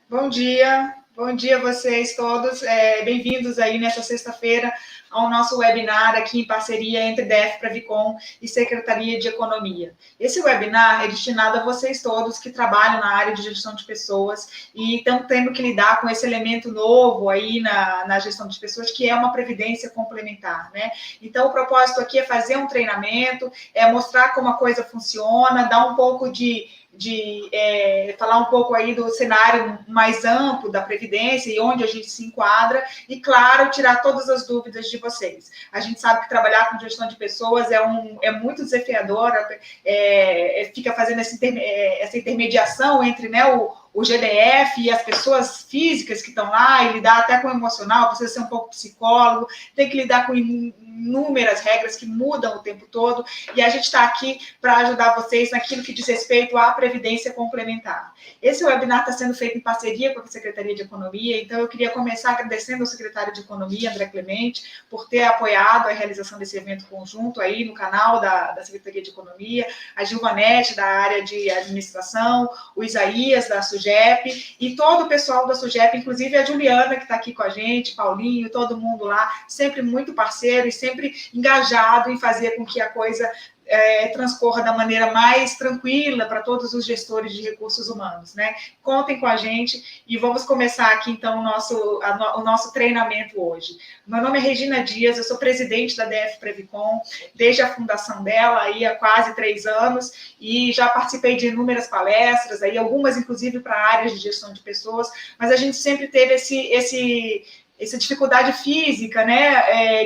Bom dia a vocês todos, bem-vindos aí nessa sexta-feira ao nosso webinar aqui em parceria entre DF Previcon e Secretaria de Economia. Esse webinar é destinado a vocês todos que trabalham na área de gestão de pessoas e estão tendo que lidar com esse elemento novo aí na gestão de pessoas, que é uma previdência complementar, né? Então, o propósito aqui é fazer um treinamento, é mostrar como a coisa funciona, dar um pouco falar um pouco aí do cenário mais amplo da Previdência e onde a gente se enquadra e, claro, tirar todas as dúvidas de vocês. A gente sabe que trabalhar com gestão de pessoas é muito desafiador, fica fazendo essa intermediação entre, né, o GDF e as pessoas físicas que estão lá, e lidar até com o emocional, precisa ser um pouco psicólogo, tem que lidar com inúmeras regras que mudam o tempo todo, e a gente está aqui para ajudar vocês naquilo que diz respeito à Previdência Complementar. Esse webinar está sendo feito em parceria com a Secretaria de Economia, então eu queria começar agradecendo ao secretário de Economia, André Clemente, por ter apoiado a realização desse evento conjunto aí no canal da Secretaria de Economia, a Gilvanete, da área de administração, o Isaías, da SUGEP, e todo o pessoal da SUGEP, inclusive a Juliana, que está aqui com a gente, Paulinho, todo mundo lá, sempre muito parceiro e sempre engajado em fazer com que a coisa transcorra da maneira mais tranquila para todos os gestores de recursos humanos, né? Contem com a gente e vamos começar aqui, então, o nosso treinamento hoje. Meu nome é Regina Dias, eu sou presidente da DF Previcon, desde a fundação dela, aí há quase 3 anos, e já participei de inúmeras palestras, aí algumas, inclusive, para áreas de gestão de pessoas, mas a gente sempre teve essa dificuldade física, né?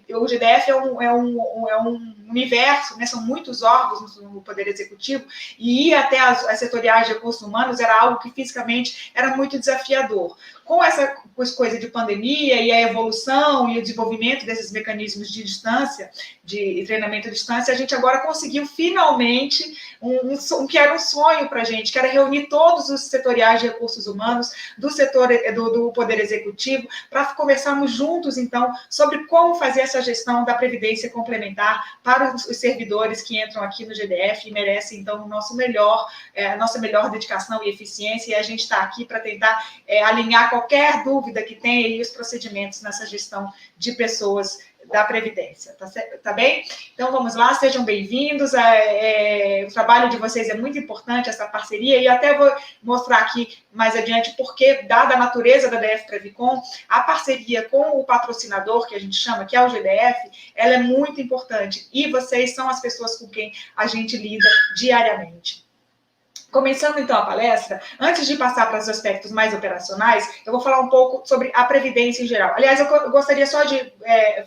O GDF é um universo, né? São muitos órgãos no Poder Executivo, e ir até as setoriais de recursos humanos era algo que fisicamente era muito desafiador. Com essa coisa de pandemia e a evolução e o desenvolvimento desses mecanismos de distância, de treinamento à distância, a gente agora conseguiu finalmente que era um sonho para a gente, que era reunir todos os setoriais de recursos humanos do setor do Poder Executivo para conversarmos juntos, então, sobre como fazer essa gestão da Previdência Complementar para os servidores que entram aqui no GDF e merecem, então, a nossa melhor dedicação e eficiência, e a gente está aqui para tentar alinhar qualquer dúvida que tenha e os procedimentos nessa gestão de pessoas da Previdência, tá bem? Então, vamos lá, sejam bem-vindos. O trabalho de vocês é muito importante, essa parceria, e até vou mostrar aqui mais adiante porque, dada a natureza da DF Previcon, a parceria com o patrocinador, que a gente chama, que é o GDF, ela é muito importante, e vocês são as pessoas com quem a gente lida diariamente. Começando, então, a palestra, antes de passar para os aspectos mais operacionais, eu vou falar um pouco sobre a Previdência em geral. Aliás, eu gostaria só de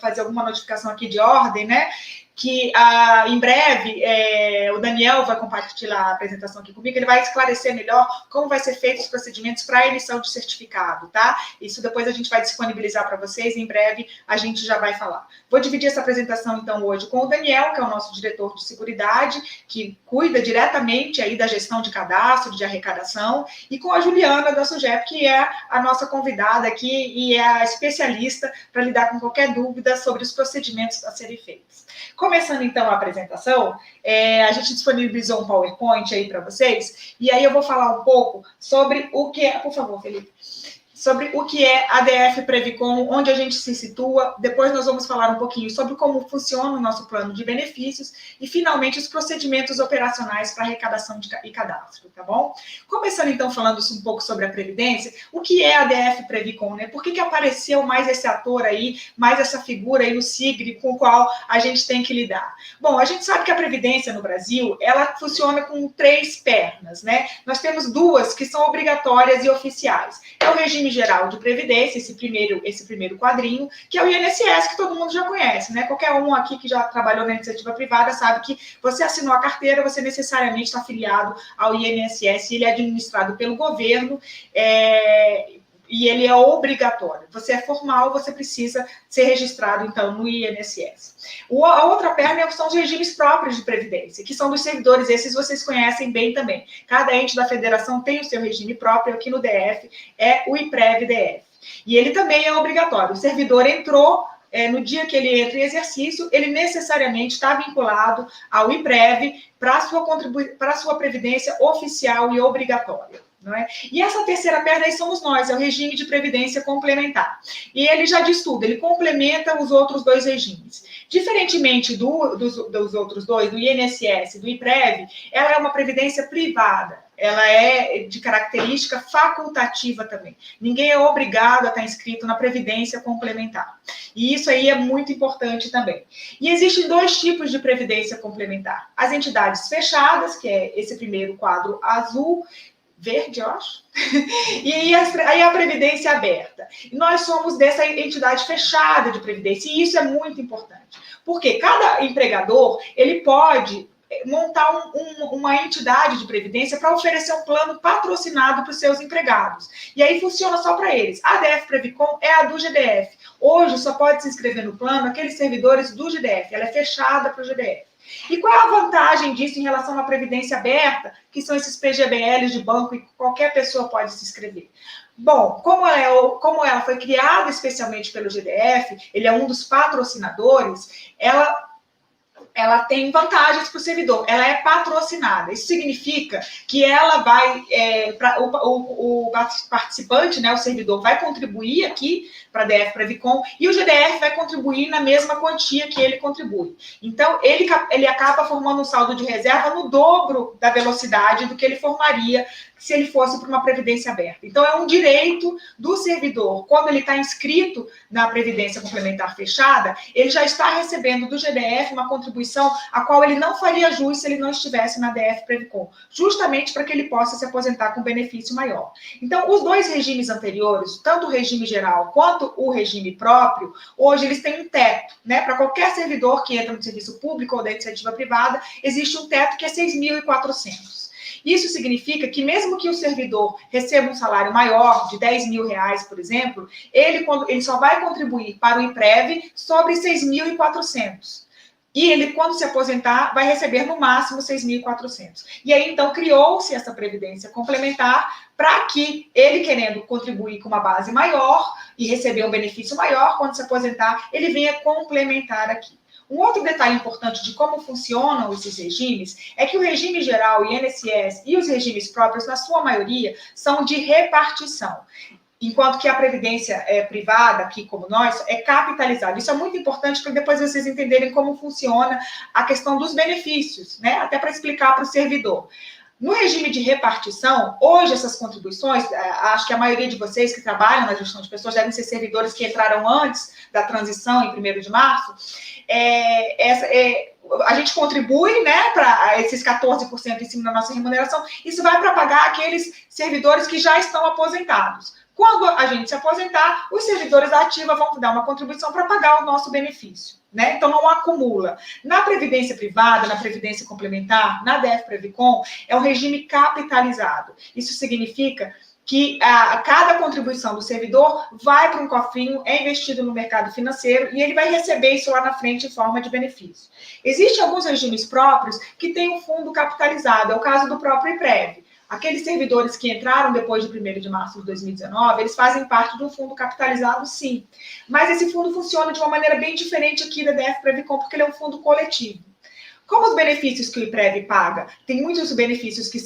fazer alguma notificação aqui de ordem, né? Que em breve o Daniel vai compartilhar a apresentação aqui comigo, ele vai esclarecer melhor como vai ser feito os procedimentos para a emissão de certificado, tá? Isso depois a gente vai disponibilizar para vocês, em breve a gente já vai falar. Vou dividir essa apresentação, então, hoje com o Daniel, que é o nosso diretor de seguridade, que cuida diretamente aí da gestão de cadastro, de arrecadação, e com a Juliana da SUGEP, que é a nossa convidada aqui e é a especialista para lidar com qualquer dúvida sobre os procedimentos a serem feitos. Começando, então, a apresentação, a gente disponibilizou um PowerPoint aí para vocês, e aí eu vou falar um pouco sobre o que é... Por favor, Felipe. Sobre o que é a DF Previcon, onde a gente se situa. Depois nós vamos falar um pouquinho sobre como funciona o nosso plano de benefícios e, finalmente, os procedimentos operacionais para arrecadação e cadastro, tá bom? Começando, então, falando um pouco sobre a Previdência, o que é a DF Previcon, né? Por que apareceu mais esse ator aí, mais essa figura aí no SIGRE com o qual a gente tem que lidar? Bom, a gente sabe que a Previdência no Brasil, ela funciona com 3 pernas, né? Nós temos 2 que são obrigatórias e oficiais. É o regime geral de previdência, esse primeiro quadrinho, que é o INSS, que todo mundo já conhece, né? Qualquer um aqui que já trabalhou na iniciativa privada sabe que você assinou a carteira, você necessariamente está afiliado ao INSS, ele é administrado pelo governo, e ele é obrigatório. Você é formal, você precisa ser registrado, então, no INSS. A outra perna são os regimes próprios de previdência, que são dos servidores, esses vocês conhecem bem também. Cada ente da federação tem o seu regime próprio, aqui no DF é o IPREV-DF. E ele também é obrigatório. O servidor entrou, no dia que ele entra em exercício, ele necessariamente está vinculado ao IPREV para a sua previdência oficial e obrigatória. não é? E essa terceira perna aí somos nós, é o regime de previdência complementar. E ele já diz tudo, ele complementa os outros dois regimes. Diferentemente dos outros dois, do INSS e do IPREV, ela é uma previdência privada, ela é de característica facultativa também. Ninguém é obrigado a estar inscrito na previdência complementar. E isso aí é muito importante também. E existem dois tipos de previdência complementar. As entidades fechadas, que é esse primeiro quadro azul, verde, eu acho. E aí a previdência aberta. E nós somos dessa entidade fechada de previdência, e isso é muito importante. Porque cada empregador, ele pode montar uma entidade de previdência para oferecer um plano patrocinado para os seus empregados. E aí funciona só para eles. A ADF Previcom é a do GDF. Hoje só pode se inscrever no plano aqueles servidores do GDF. Ela é fechada para o GDF. E qual é a vantagem disso em relação à previdência aberta, que são esses PGBLs de banco e que qualquer pessoa pode se inscrever? Bom, como ela foi criada especialmente pelo GDF, ele é um dos patrocinadores, ela tem vantagens para o servidor, ela é patrocinada. Isso significa que ela vai, o participante, né, o servidor, vai contribuir aqui para a DF Previcom e o GDF vai contribuir na mesma quantia que ele contribui. Então, ele acaba formando um saldo de reserva no dobro da velocidade do que ele formaria se ele fosse para uma previdência aberta. Então, é um direito do servidor, quando ele está inscrito na previdência complementar fechada, ele já está recebendo do GDF uma contribuição a qual ele não faria jus se ele não estivesse na DF Previcom, justamente para que ele possa se aposentar com benefício maior. Então, os dois regimes anteriores, tanto o regime geral quanto o regime próprio, hoje eles têm um teto, né? Para qualquer servidor que entra no serviço público ou da iniciativa privada, existe um teto que é 6.400. Isso significa que mesmo que o servidor receba um salário maior, de 10 mil reais, por exemplo, ele só vai contribuir para o IPREV sobre 6.400. E ele, quando se aposentar, vai receber no máximo 6.400. E aí, então, criou-se essa previdência complementar para que ele, querendo contribuir com uma base maior e receber um benefício maior, quando se aposentar, ele venha complementar aqui. Um outro detalhe importante de como funcionam esses regimes é que o regime geral, o INSS e os regimes próprios, na sua maioria, são de repartição. Enquanto que a previdência privada, aqui como nós, é capitalizada. Isso é muito importante para depois vocês entenderem como funciona a questão dos benefícios, né? Até para explicar para o servidor. No regime de repartição, hoje essas contribuições, acho que a maioria de vocês que trabalham na gestão de pessoas devem ser servidores que entraram antes da transição, em 1º de março, a gente contribui, né, para esses 14% em cima da nossa remuneração, isso vai para pagar aqueles servidores que já estão aposentados. Quando a gente se aposentar, os servidores da ativa vão dar uma contribuição para pagar o nosso benefício, né? Então, não acumula. Na previdência privada, na previdência complementar, na DF Previcom, é um regime capitalizado. Isso significa que cada contribuição do servidor vai para um cofrinho, é investido no mercado financeiro e ele vai receber isso lá na frente em forma de benefício. Existem alguns regimes próprios que têm um fundo capitalizado, é o caso do próprio IPREV. Aqueles servidores que entraram depois de 1º de março de 2019, eles fazem parte de um fundo capitalizado, sim. Mas esse fundo funciona de uma maneira bem diferente aqui da DF Previcom, porque ele é um fundo coletivo. Como os benefícios que o IPREV paga, tem muitos benefícios que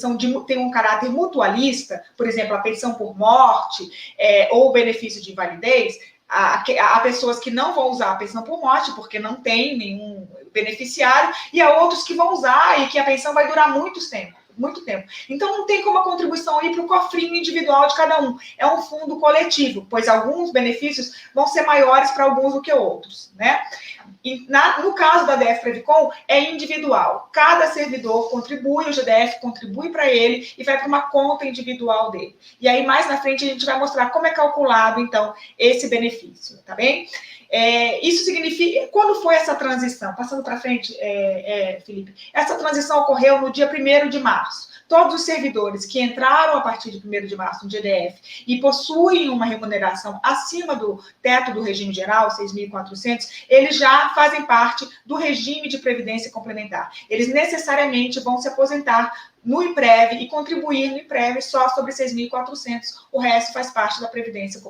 têm um caráter mutualista, por exemplo, a pensão por morte ou o benefício de invalidez, há pessoas que não vão usar a pensão por morte porque não tem nenhum beneficiário, e há outros que vão usar e que a pensão vai durar muito tempo. Então, não tem como a contribuição ir para o cofrinho individual de cada um. É um fundo coletivo, pois alguns benefícios vão ser maiores para alguns do que outros, né? E no caso da DF Previcom, é individual. Cada servidor contribui, o GDF contribui para ele e vai para uma conta individual dele. E aí, mais na frente, a gente vai mostrar como é calculado, então, esse benefício, tá bem? Isso significa... Quando foi essa transição? Passando para frente, Felipe. Essa transição ocorreu no dia 1º de março. Todos os servidores que entraram a partir de 1º de março no GDF e possuem uma remuneração acima do teto do regime geral, 6.400, eles já fazem parte do regime de previdência complementar. Eles necessariamente vão se aposentar no IPREV e contribuir no IPREV só sobre 6.400. O resto faz parte da previdência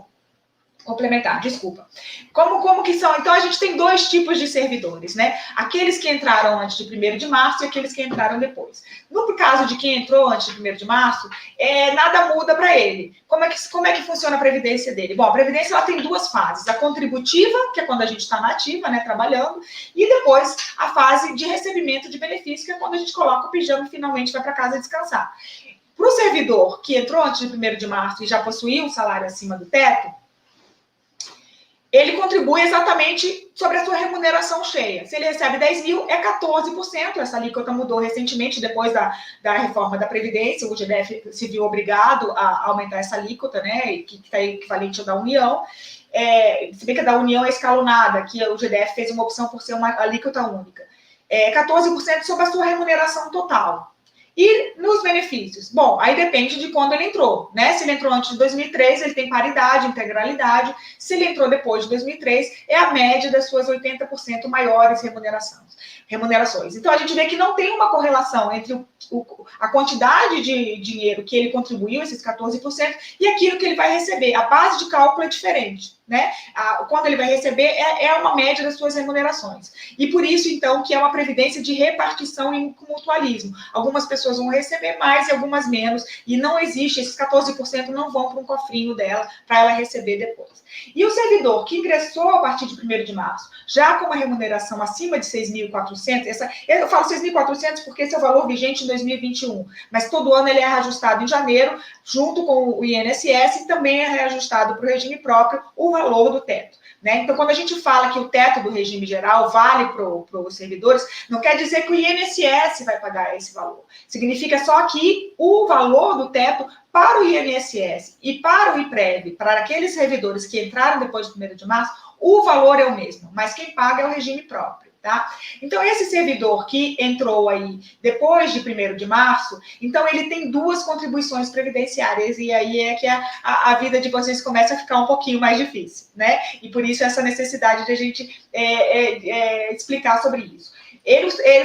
Complementar, desculpa. Como que são? Então, a gente tem dois tipos de servidores, né? Aqueles que entraram antes de 1º de março e aqueles que entraram depois. No caso de quem entrou antes de 1º de março, nada muda para ele. Como é que funciona a previdência dele? Bom, a previdência ela tem duas fases. A contributiva, que é quando a gente está na ativa, né, trabalhando, e depois a fase de recebimento de benefício, que é quando a gente coloca o pijama e finalmente vai para casa descansar. Para o servidor que entrou antes de 1º de março e já possuía um salário acima do teto, ele contribui exatamente sobre a sua remuneração cheia. Se ele recebe 10 mil, é 14%. Essa alíquota mudou recentemente, depois da reforma da Previdência. O GDF se viu obrigado a aumentar essa alíquota, né, que está equivalente ao da União. Se bem que a da União é escalonada, que o GDF fez uma opção por ser uma alíquota única. 14% sobre a sua remuneração total. E nos benefícios? Bom, aí depende de quando ele entrou, né? Se ele entrou antes de 2003, ele tem paridade, integralidade. Se ele entrou depois de 2003, é a média das suas 80% maiores remunerações. Então, a gente vê que não tem uma correlação entre a quantidade de dinheiro que ele contribuiu, esses 14%, e aquilo que ele vai receber. A base de cálculo é diferente, né? Quando ele vai receber, é uma média das suas remunerações. E por isso, então, que é uma previdência de repartição e mutualismo. Algumas pessoas vão receber mais e algumas menos, e não existe, esses 14% não vão para um cofrinho dela, para ela receber depois. E o servidor que ingressou a partir de 1º de março, já com uma remuneração acima de 6.400, eu falo 6.400 porque esse é o valor vigente em 2021, mas todo ano ele é reajustado em janeiro, junto com o INSS, e também é reajustado para o regime próprio o valor do teto, né? Então, quando a gente fala que o teto do regime geral vale para os servidores, não quer dizer que o INSS vai pagar esse valor. Significa só que o valor do teto para o INSS e para o IPREV, para aqueles servidores que entraram depois de 1º de março, o valor é o mesmo, mas quem paga é o regime próprio, tá? Então, esse servidor que entrou aí depois de 1º de março, então ele tem duas contribuições previdenciárias, e aí é que a vida de vocês começa a ficar um pouquinho mais difícil, né? E por isso essa necessidade de a gente explicar sobre isso.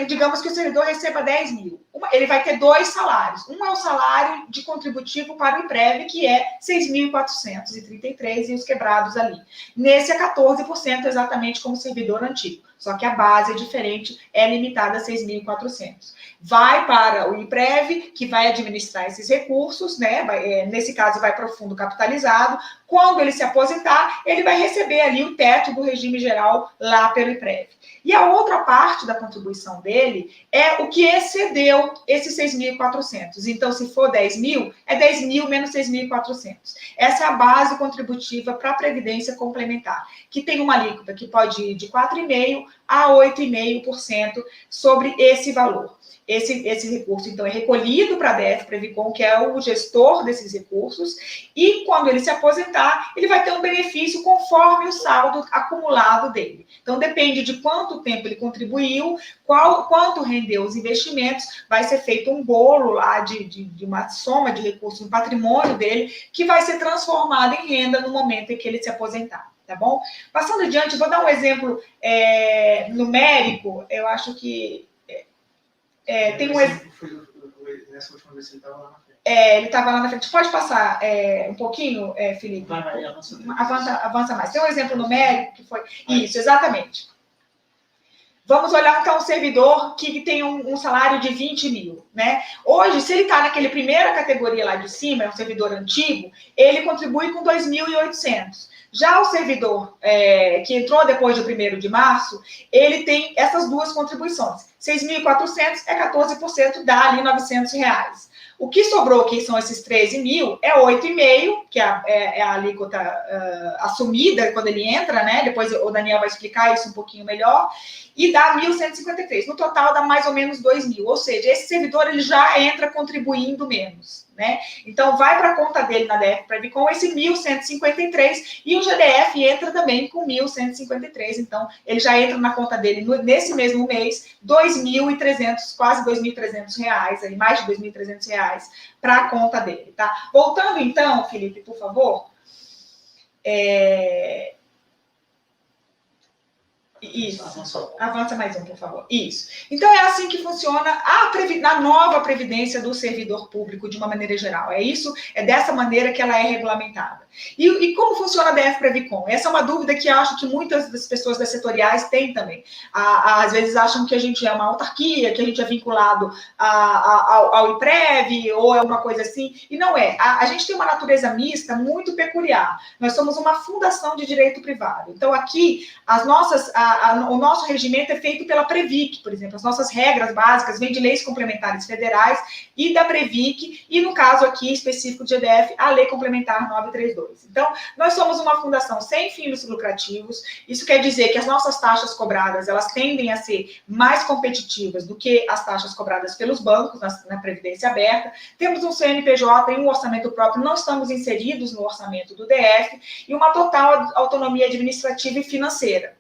Digamos que o servidor receba 10 mil. Ele vai ter dois salários. Um é o salário de contributivo para o IPREV, que é 6.433, e os quebrados ali. Nesse é 14%, exatamente como o servidor antigo. Só que a base é diferente, é limitada a 6.400. Vai para o IPREV, que vai administrar esses recursos, né? Nesse caso, vai para o fundo capitalizado. Quando ele se aposentar, ele vai receber ali o teto do regime geral lá pelo IPREV. E a outra parte da contribuição dele é o que excedeu esses 6.400. Então, se for 10 mil, é 10 mil menos 6.400. Essa é a base contributiva para a Previdência Complementar, que tem uma alíquota que pode ir de 4,5% a 8,5% sobre esse valor. Esse recurso, então, é recolhido para a DF Previcon, que é o gestor desses recursos, e quando ele se aposentar, ele vai ter um benefício conforme o saldo acumulado dele. Então, depende de quanto tempo ele contribuiu, quanto rendeu os investimentos, vai ser feito um bolo lá de uma soma de recursos no patrimônio dele, que vai ser transformado em renda no momento em que ele se aposentar. Tá bom? Passando adiante, vou dar um exemplo numérico. Eu acho que tem um exemplo. Nessa última vez ele estava lá na frente. Ele estava lá na frente. Pode passar um pouquinho, Felipe? Vai, avança mais. Tem um exemplo numérico que foi. Isso, exatamente. Vamos olhar, então, um servidor que tem um salário de 20 mil, né? Hoje, se ele está naquele primeira categoria lá de cima, é um servidor antigo, ele contribui com 2.800. Já o servidor que entrou depois do 1º de março, ele tem essas duas contribuições. 6.400 é 14%, dá ali R$900. O que sobrou, que são esses 13 mil, é 8,5%, que é a alíquota assumida quando ele entra, né? Depois o Daniel vai explicar isso um pouquinho melhor. E dá 1.153. No total, dá mais ou menos 2 mil. Ou seja, esse servidor ele já entra contribuindo menos, né? Então, vai para a conta dele na DF Previcon esse 1.153 e o GDF entra também com 1.153. Então, ele já entra na conta dele nesse mesmo mês, 2.300, quase R$2.300, aí, mais de R$2.300 para a conta dele, tá? Voltando então, Felipe, por favor. Isso. Avança mais um, por favor. Isso. Então, é assim que funciona a nova Previdência do servidor público, de uma maneira geral. É dessa maneira que ela é regulamentada. E como funciona a DF Previcon? Essa é uma dúvida que eu acho que muitas das pessoas das setoriais têm também. Às vezes acham que a gente é uma autarquia, que a gente é vinculado ao IPREV, ou é uma coisa assim, e não é. A gente tem uma natureza mista muito peculiar. Nós somos uma fundação de direito privado. Então, aqui, o nosso regimento é feito pela Previc, por exemplo. As nossas regras básicas vêm de leis complementares federais e da Previc, e no caso aqui específico de EDF, a Lei Complementar 932. Então, nós somos uma fundação sem fins lucrativos. Isso quer dizer que as nossas taxas cobradas, elas tendem a ser mais competitivas do que as taxas cobradas pelos bancos na Previdência Aberta. Temos um CNPJ e um orçamento próprio, não estamos inseridos no orçamento do DF, e uma total autonomia administrativa e financeira,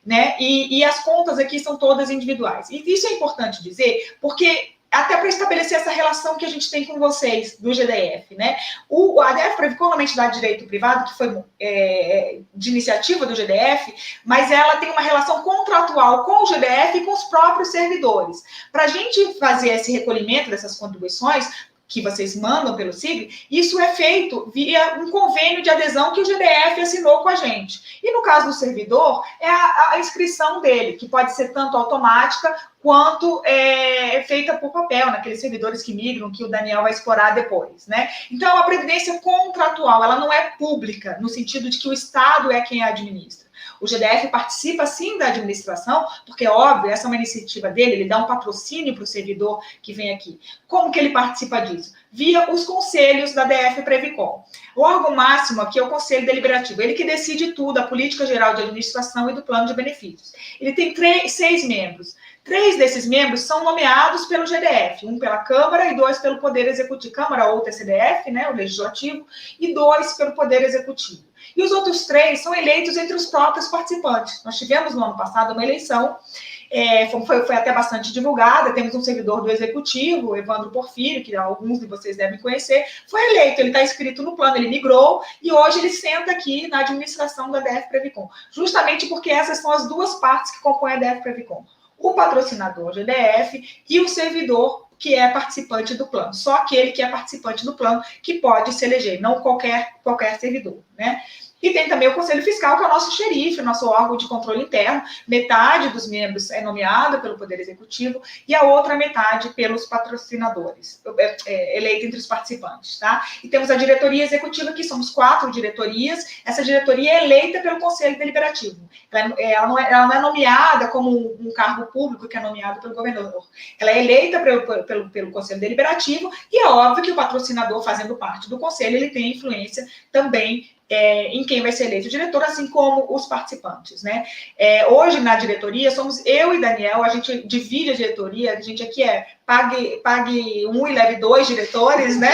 né? E as contas aqui são todas individuais. E isso é importante dizer, porque até para estabelecer essa relação que a gente tem com vocês, do GDF, né? A DF Previcon é uma entidade de direito privado que foi de iniciativa do GDF, mas ela tem uma relação contratual com o GDF e com os próprios servidores. Para a gente fazer esse recolhimento dessas contribuições, que vocês mandam pelo SIG, isso é feito via um convênio de adesão que o GDF assinou com a gente. E no caso do servidor, é a inscrição dele, que pode ser tanto automática quanto feita por papel, naqueles servidores que migram, que o Daniel vai explorar depois, né? Então, a previdência contratual, ela não é pública, no sentido de que o Estado é quem a administra. O GDF participa, sim, da administração, porque, óbvio, essa é uma iniciativa dele, ele dá um patrocínio para o servidor que vem aqui. Como que ele participa disso? Via os conselhos da DF Previcon. O órgão máximo aqui é o Conselho Deliberativo, ele que decide tudo, a política geral de administração e do plano de benefícios. Ele tem 6 membros. 3 desses membros são nomeados pelo GDF, um pela Câmara e 2 pelo Poder Executivo, Câmara ou TCDF, né, o Legislativo, e 2 pelo Poder Executivo. E os outros 3 são eleitos entre os próprios participantes. Nós tivemos no ano passado uma eleição, foi até bastante divulgada, temos um servidor do Executivo, Evandro Porfírio, que alguns de vocês devem conhecer, foi eleito, ele está inscrito no plano, ele migrou, e hoje ele senta aqui na administração da DF Previcon, justamente porque essas são as duas partes que compõem a DF Previcon. O patrocinador GDF e o servidor que é participante do plano. Só aquele que é participante do plano que pode se eleger, não qualquer servidor, né? E tem também o Conselho Fiscal, que é o nosso xerife, o nosso órgão de controle interno. Metade dos membros é nomeada pelo Poder Executivo e a outra metade pelos patrocinadores, eleita entre os participantes, tá? E temos a diretoria executiva, que somos 4 diretorias. Essa diretoria é eleita pelo Conselho Deliberativo. Ela não é nomeada como um cargo público que é nomeado pelo governador. Ela é eleita pelo Conselho Deliberativo e é óbvio que o patrocinador, fazendo parte do Conselho, ele tem influência também em quem vai ser eleito diretor, assim como os participantes, né? Hoje, na diretoria, somos eu e Daniel, a gente divide a diretoria, a gente aqui pague 1 e leve 2 diretores, né?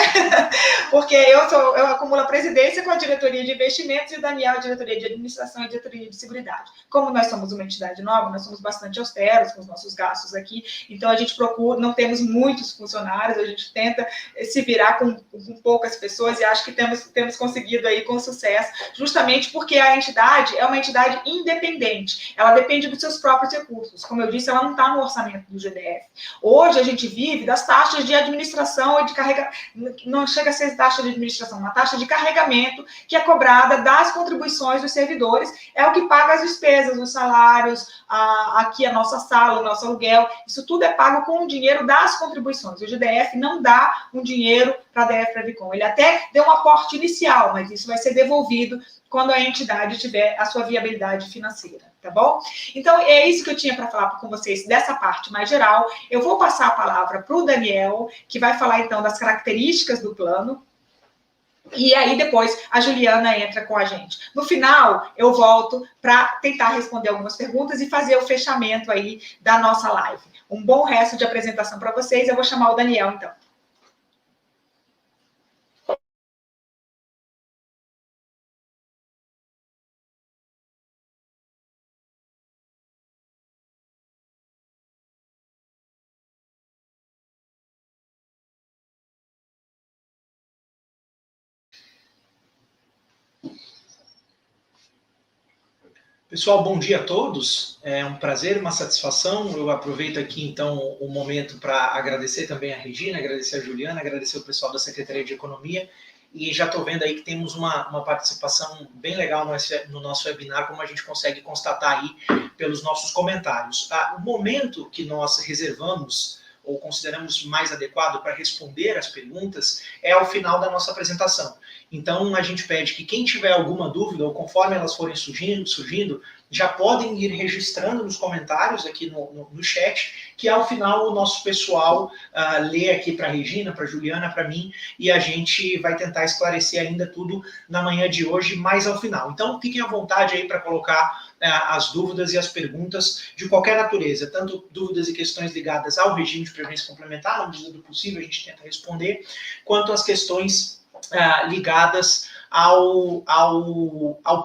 Porque eu acumulo a presidência com a diretoria de investimentos e o Daniel a diretoria de administração e a diretoria de seguridade. Como nós somos uma entidade nova, nós somos bastante austeros com os nossos gastos aqui, então a gente procura, não temos muitos funcionários, a gente tenta se virar com poucas pessoas e acho que temos conseguido aí com sucesso, justamente porque a entidade é uma entidade independente, ela depende dos seus próprios recursos. Como eu disse, ela não está no orçamento do GDF. Hoje a gente vive das taxas de administração e de carregamento, não chega a ser taxa de administração, uma taxa de carregamento que é cobrada das contribuições dos servidores, é o que paga as despesas, os salários, aqui a nossa sala, o nosso aluguel, isso tudo é pago com o dinheiro das contribuições. O GDF não dá um dinheiro para a DF Previcon, ele até deu um aporte inicial, mas isso vai ser devolvido quando a entidade tiver a sua viabilidade financeira, tá bom? Então, é isso que eu tinha para falar com vocês dessa parte mais geral. Eu vou passar a palavra para o Daniel, que vai falar, então, das características do plano, e aí depois a Juliana entra com a gente. No final, eu volto para tentar responder algumas perguntas e fazer o fechamento aí da nossa live. Um bom resto de apresentação para vocês. Eu vou chamar o Daniel, então. Pessoal, bom dia a todos. É um prazer, uma satisfação. Eu aproveito aqui, então, o momento para agradecer também a Regina, agradecer a Juliana, agradecer o pessoal da Secretaria de Economia. E já estou vendo aí que temos uma participação bem legal no nosso webinar, como a gente consegue constatar aí pelos nossos comentários. O momento que nós reservamos ou consideramos mais adequado para responder as perguntas é ao final da nossa apresentação. Então, a gente pede que quem tiver alguma dúvida, ou conforme elas forem surgindo, já podem ir registrando nos comentários aqui no chat, que ao final o nosso pessoal lê aqui para a Regina, para a Juliana, para mim, e a gente vai tentar esclarecer ainda tudo na manhã de hoje, mais ao final. Então, fiquem à vontade aí para colocar as dúvidas e as perguntas de qualquer natureza, tanto dúvidas e questões ligadas ao regime de previdência complementar, na medida do possível a gente tenta responder, quanto as questões ligadas ao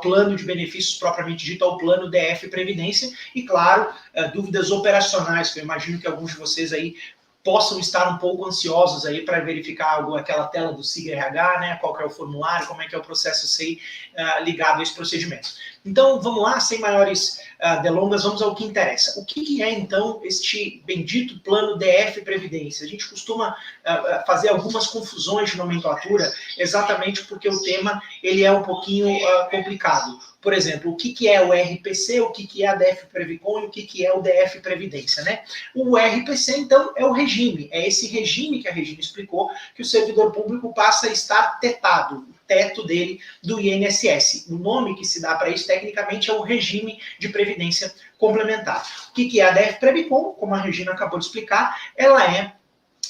plano de benefícios propriamente dito, ao plano DF Previdência, e claro, dúvidas operacionais, que eu imagino que alguns de vocês aí possam estar um pouco ansiosos aí para verificar aquela tela do SIG-RH, né, qual que é o formulário, como é que é o processo SEI ligado a esse procedimento. Então, vamos lá, sem maiores delongas, vamos ao que interessa. O que é, então, este bendito plano DF Previdência? A gente costuma fazer algumas confusões de nomenclatura, exatamente porque o tema ele é um pouquinho complicado. Por exemplo, o que é o RPC, o que é a DF Previcon e o que é o DF Previdência, né? O RPC, então, é o regime, é esse regime que a Regina explicou, que o servidor público passa a estar tetado, o teto dele do INSS. O nome que se dá para isso, tecnicamente, é o regime de previdência complementar. O que é a DF Previcon? Como a Regina acabou de explicar, ela é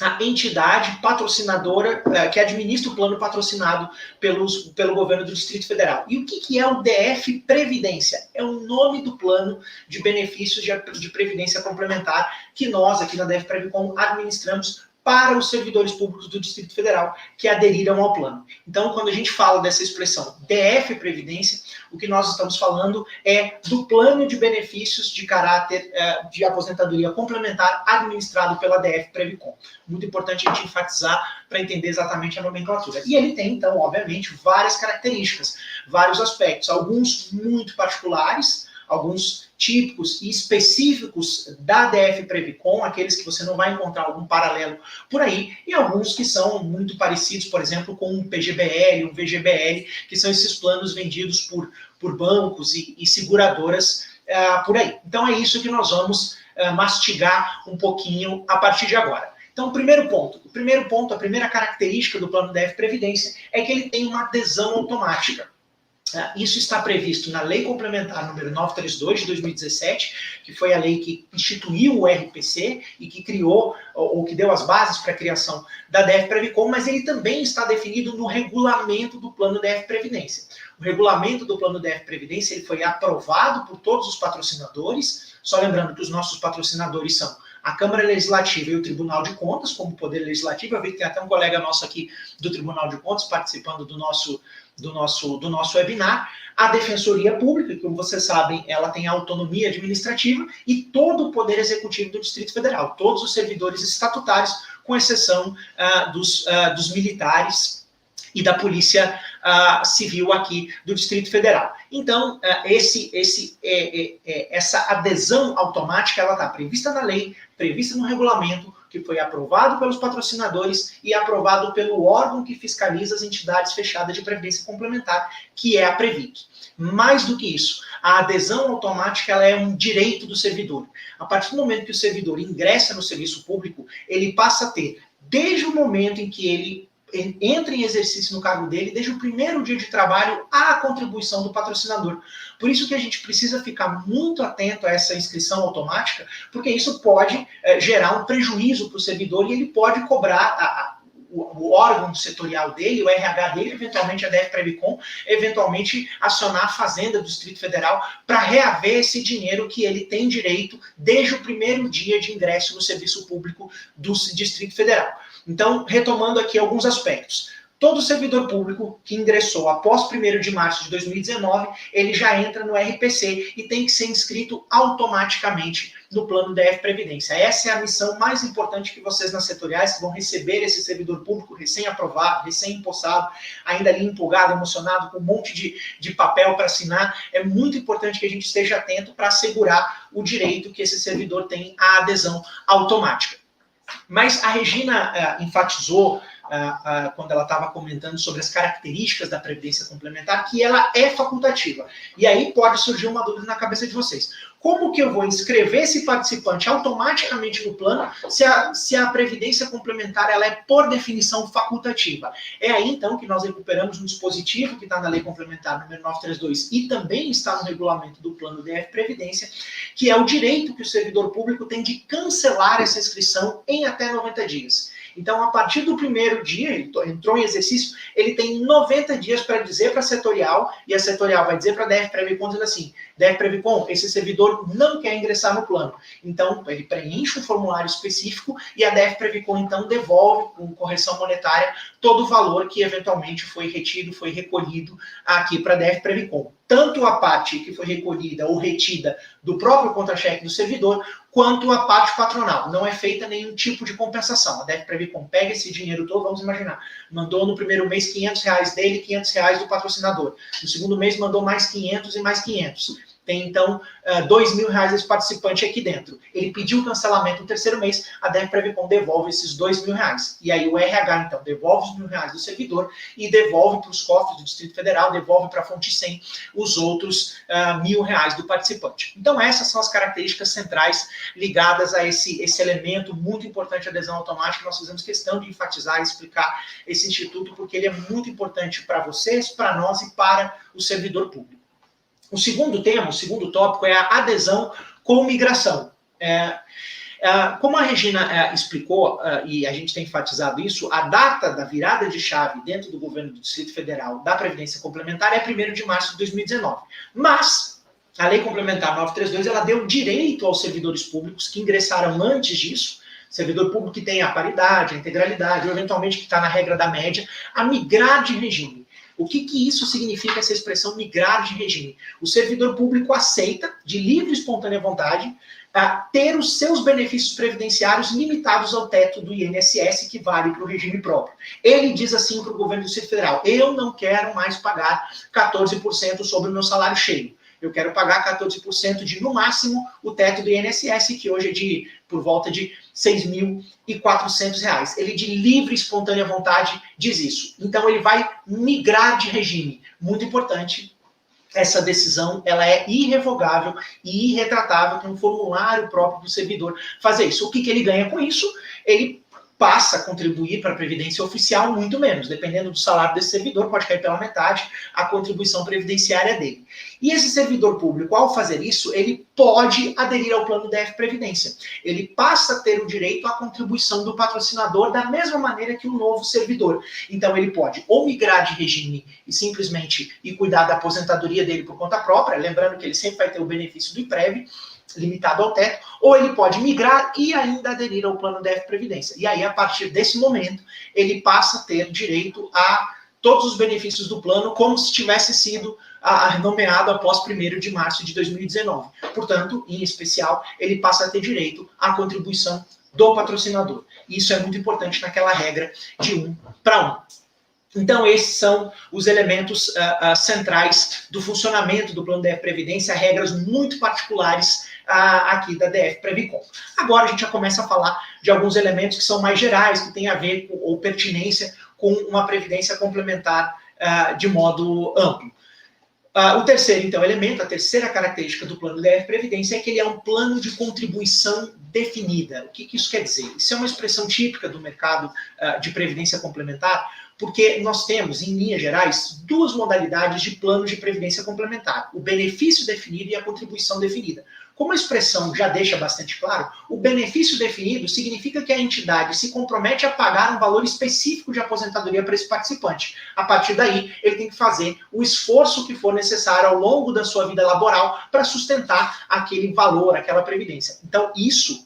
a entidade patrocinadora que administra o plano patrocinado pelo governo do Distrito Federal. E o que é o DF Previdência? É o nome do plano de benefícios de previdência complementar que nós, aqui na DF Previcon, administramos para os servidores públicos do Distrito Federal que aderiram ao plano. Então, quando a gente fala dessa expressão DF Previdência, o que nós estamos falando é do plano de benefícios de caráter de aposentadoria complementar administrado pela DF Previcon. Muito importante a gente enfatizar para entender exatamente a nomenclatura. E ele tem, então, obviamente, várias características, vários aspectos, alguns muito particulares, alguns típicos e específicos da DF Previcon, aqueles que você não vai encontrar algum paralelo por aí, e alguns que são muito parecidos, por exemplo, com um PGBL, um VGBL, que são esses planos vendidos por bancos e seguradoras por aí. Então é isso que nós vamos mastigar um pouquinho a partir de agora. Então, o primeiro ponto, a primeira característica do plano DF Previdência é que ele tem uma adesão automática. Isso está previsto na Lei Complementar número 932 de 2017, que foi a lei que instituiu o RPC e que criou, ou que deu as bases para a criação da DF Previcon, mas ele também está definido no regulamento do Plano DF Previdência. O regulamento do Plano DF Previdência ele foi aprovado por todos os patrocinadores, só lembrando que os nossos patrocinadores são a Câmara Legislativa e o Tribunal de Contas, como Poder Legislativo. Eu vi que tem até um colega nosso aqui do Tribunal de Contas participando do nosso webinar. A Defensoria Pública, que, como vocês sabem, ela tem autonomia administrativa, e todo o Poder Executivo do Distrito Federal, todos os servidores estatutários, com exceção dos militares e da Polícia Civil aqui do Distrito Federal. Então, essa adesão automática, ela está prevista na lei, prevista no regulamento, que foi aprovado pelos patrocinadores e aprovado pelo órgão que fiscaliza as entidades fechadas de previdência complementar, que é a Previc. Mais do que isso, a adesão automática ela é um direito do servidor. A partir do momento que o servidor ingressa no serviço público, ele passa a ter, desde o momento em que ele entra em exercício no cargo dele, desde o primeiro dia de trabalho, a contribuição do patrocinador. Por isso que a gente precisa ficar muito atento a essa inscrição automática, porque isso pode gerar um prejuízo para o servidor e ele pode cobrar o órgão setorial dele, o RH dele, eventualmente a DF Previcon, eventualmente acionar a Fazenda do Distrito Federal para reaver esse dinheiro que ele tem direito desde o primeiro dia de ingresso no serviço público do Distrito Federal. Então, retomando aqui alguns aspectos. todo servidor público que ingressou após 1º de março de 2019, ele já entra no RPC e tem que ser inscrito automaticamente no plano DF Previdência. Essa é a missão mais importante que vocês nas setoriais, que vão receber esse servidor público recém-aprovado, recém-empossado, ainda ali empolgado, emocionado, com um monte de papel para assinar. É muito importante que a gente esteja atento para assegurar o direito que esse servidor tem à adesão automática. Mas a Regina enfatizou, quando ela estava comentando sobre as características da Previdência Complementar, que ela é facultativa. E aí pode surgir uma dúvida na cabeça de vocês. Como que eu vou inscrever esse participante automaticamente no plano se a Previdência Complementar ela é, por definição, facultativa? É aí, então, que nós recuperamos um dispositivo que está na Lei Complementar número 932 e também está no regulamento do plano DF Previdência, que é o direito que o servidor público tem de cancelar essa inscrição em até 90 dias. Então, a partir do 1º dia, ele entrou em exercício, ele tem 90 dias para dizer para a setorial, e a setorial vai dizer para a DF Previcon, dizendo assim, DF Previcon, esse servidor não quer ingressar no plano. Então, ele preenche um formulário específico e a DF Previcon, então, devolve com correção monetária todo o valor que eventualmente foi retido, foi recolhido aqui para a DF Previcon. Tanto a parte que foi recolhida ou retida do próprio contra-cheque do servidor, quanto a parte patronal. Não é feita nenhum tipo de compensação. A DF Previcon pega esse dinheiro todo, vamos imaginar, mandou no primeiro mês R$500 dele, R$500 do patrocinador. No segundo mês mandou mais 500 e mais 500. Tem, então, R$2.000 esse participante aqui dentro. Ele pediu o cancelamento no 3º mês, a DF Previcon devolve esses R$2.000. E aí o RH, então, devolve os R$1.000 do servidor e devolve para os cofres do Distrito Federal, devolve para a fonte 100 os outros R$1.000 do participante. Então, essas são as características centrais ligadas a esse elemento muito importante, a adesão automática. Nós fizemos questão de enfatizar e explicar esse instituto, porque ele é muito importante para vocês, para nós e para o servidor público. O segundo tema, o segundo tópico é a adesão com migração. Como a Regina explicou, e a gente tem enfatizado isso, a data da virada de chave dentro do governo do Distrito Federal da Previdência Complementar é 1º de março de 2019. Mas a Lei Complementar 932 ela deu direito aos servidores públicos que ingressaram antes disso, servidor público que tem a paridade, a integralidade, ou eventualmente que está na regra da média, a migrar de regime. O que isso significa, essa expressão migrar de regime? O servidor público aceita, de livre e espontânea vontade, ter os seus benefícios previdenciários limitados ao teto do INSS, que vale para o regime próprio. Ele diz assim para o governo do Distrito Federal, eu não quero mais pagar 14% sobre o meu salário cheio. Eu quero pagar 14% de, no máximo, o teto do INSS, que hoje é por volta de R$6.400. Ele, de livre e espontânea vontade, diz isso. Então, ele vai migrar de regime. Muito importante, essa decisão ela é irrevogável e irretratável, tem um formulário próprio do servidor fazer isso. O que ele ganha com isso? Ele passa a contribuir para a Previdência Oficial muito menos. Dependendo do salário desse servidor, pode cair pela metade a contribuição previdenciária dele. E esse servidor público, ao fazer isso, ele pode aderir ao plano DF Previdência. Ele passa a ter o direito à contribuição do patrocinador da mesma maneira que o novo servidor. Então, ele pode ou migrar de regime e simplesmente cuidar da aposentadoria dele por conta própria, lembrando que ele sempre vai ter o benefício do IPREV, limitado ao teto, ou ele pode migrar e ainda aderir ao plano DF Previdência. E aí, a partir desse momento, ele passa a ter direito a todos os benefícios do plano, como se tivesse sido nomeado após 1º de março de 2019. Portanto, em especial, ele passa a ter direito à contribuição do patrocinador. Isso é muito importante naquela regra de 1 para 1. Então, esses são os elementos centrais do funcionamento do plano DF Previdência, regras muito particulares aqui da DF Previcon. Agora a gente já começa a falar de alguns elementos que são mais gerais, que têm a ver com, ou pertinência com uma previdência complementar de modo amplo. O terceiro, então, elemento, a terceira característica do plano DF Previdência é que ele é um plano de contribuição definida. O que isso quer dizer? Isso é uma expressão típica do mercado de previdência complementar, porque nós temos, em linhas gerais, duas modalidades de planos de previdência complementar, o benefício definido e a contribuição definida. Como a expressão já deixa bastante claro, o benefício definido significa que a entidade se compromete a pagar um valor específico de aposentadoria para esse participante. A partir daí, ele tem que fazer o esforço que for necessário ao longo da sua vida laboral para sustentar aquele valor, aquela previdência. Então, isso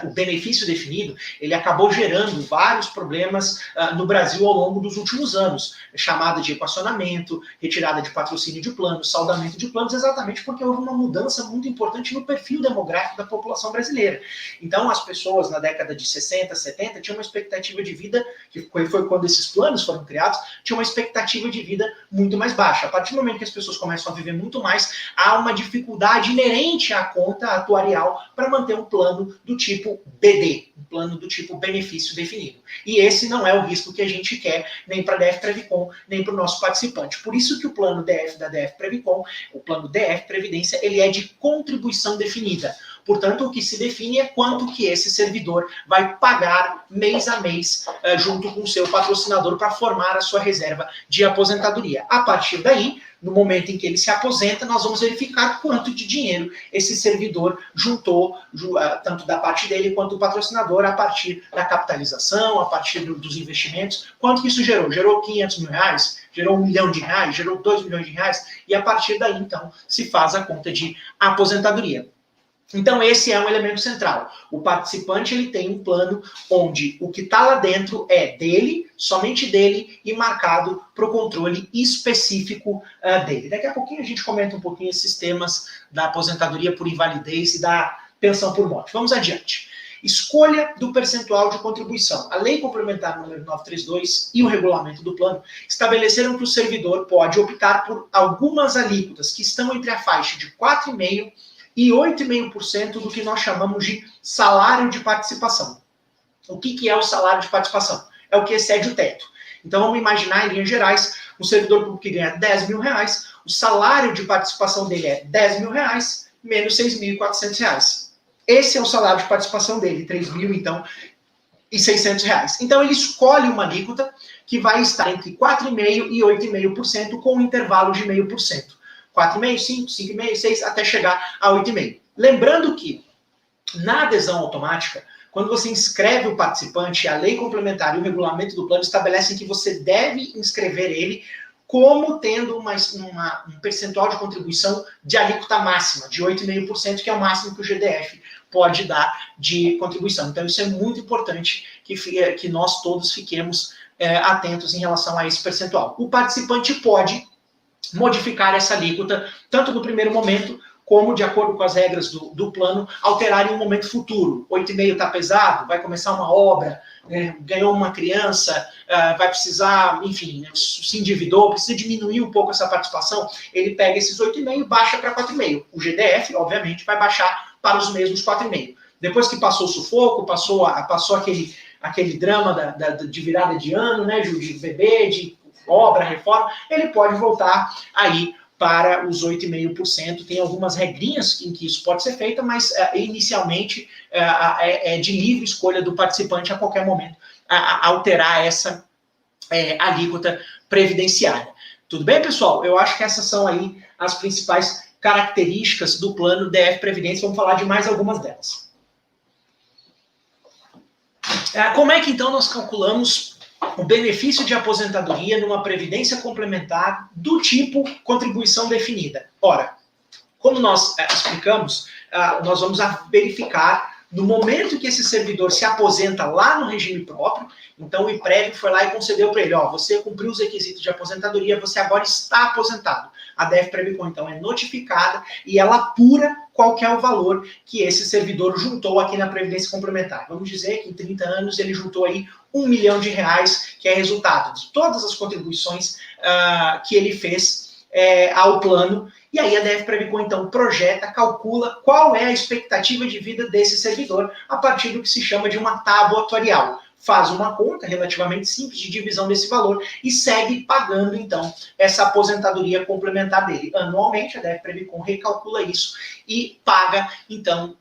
o benefício definido, ele acabou gerando vários problemas no Brasil ao longo dos últimos anos, chamada de equacionamento, retirada de patrocínio de planos, saldamento de planos, exatamente porque houve uma mudança muito importante no perfil demográfico da população brasileira. Então, as pessoas na década de 60, 70 tinham uma expectativa de vida, que foi quando esses planos foram criados, tinham uma expectativa de vida muito mais baixa. A partir do momento que as pessoas começam a viver muito mais, há uma dificuldade inerente à conta atuarial para manter um plano do tipo BD, um plano do tipo benefício definido. E esse não é o risco que a gente quer, nem para a DF Previcon, nem para o nosso participante. Por isso que o plano DF da DF Previcon, o plano DF Previdência, ele é de contribuição definida. Portanto, o que se define é quanto que esse servidor vai pagar mês a mês junto com o seu patrocinador para formar a sua reserva de aposentadoria. A partir daí, no momento em que ele se aposenta, nós vamos verificar quanto de dinheiro esse servidor juntou, tanto da parte dele quanto do patrocinador, a partir da capitalização, a partir dos investimentos. Quanto que isso gerou? Gerou 500 mil reais? Gerou 1 milhão de reais? Gerou 2 milhões de reais? E a partir daí, então, se faz a conta de aposentadoria. Então, esse é um elemento central. O participante ele tem um plano onde o que está lá dentro é dele, somente dele, e marcado para o controle específico dele. Daqui a pouquinho a gente comenta um pouquinho esses temas da aposentadoria por invalidez e da pensão por morte. Vamos adiante. Escolha do percentual de contribuição. A Lei Complementar número 932 e o regulamento do plano estabeleceram que o servidor pode optar por algumas alíquotas que estão entre a faixa de 4,5% e 8,5% do que nós chamamos de salário de participação. O que é o salário de participação? É o que excede o teto. Então vamos imaginar, em linhas gerais, um servidor público que ganha 10 mil reais, o salário de participação dele é 10 mil reais menos 6.400 reais. Esse é o salário de participação dele, 3 mil, então, e 600 reais. Então ele escolhe uma alíquota que vai estar entre 4,5% e 8,5%, com um intervalo de 0,5%. 4,5%, 5%, 5,5%, 6%, até chegar a 8,5%. Lembrando que, na adesão automática, quando você inscreve o participante, a lei complementar e o regulamento do plano estabelecem que você deve inscrever ele como tendo um percentual de contribuição de alíquota máxima, de 8,5%, que é o máximo que o GDF pode dar de contribuição. Então, isso é muito importante que nós todos fiquemos atentos em relação a esse percentual. O participante pode modificar essa alíquota, tanto no primeiro momento, como, de acordo com as regras do plano, alterar em um momento futuro. 8,5% está pesado, vai começar uma obra, ganhou uma criança, vai precisar, enfim, se endividou, precisa diminuir um pouco essa participação, ele pega esses 8,5% e baixa para 4,5%. O GDF, obviamente, vai baixar para os mesmos 4,5%. Depois que passou o sufoco, passou aquele drama de virada de ano, né, de bebê, de obra, reforma, ele pode voltar aí para os 8,5%. Tem algumas regrinhas em que isso pode ser feito, mas inicialmente é de livre escolha do participante a qualquer momento alterar essa alíquota previdenciária. Tudo bem, pessoal? Eu acho que essas são aí as principais características do plano DF Previdência. Vamos falar de mais algumas delas. Como é que então nós calculamos o benefício de aposentadoria numa previdência complementar do tipo contribuição definida? Ora, como nós explicamos, nós vamos verificar no momento que esse servidor se aposenta lá no regime próprio. Então o IPREV foi lá e concedeu para ele, você cumpriu os requisitos de aposentadoria, você agora está aposentado. A DF Previcon, então, é notificada e ela apura qual que é o valor que esse servidor juntou aqui na Previdência Complementar. Vamos dizer que em 30 anos ele juntou aí 1 milhão de reais, que é resultado de todas as contribuições que ele fez ao plano. E aí a DF Previcon, então, projeta, calcula qual é a expectativa de vida desse servidor a partir do que se chama de uma tábua atuarial. Faz uma conta relativamente simples de divisão desse valor e segue pagando, então, essa aposentadoria complementar dele. Anualmente, a DF Previcon recalcula isso e paga, então,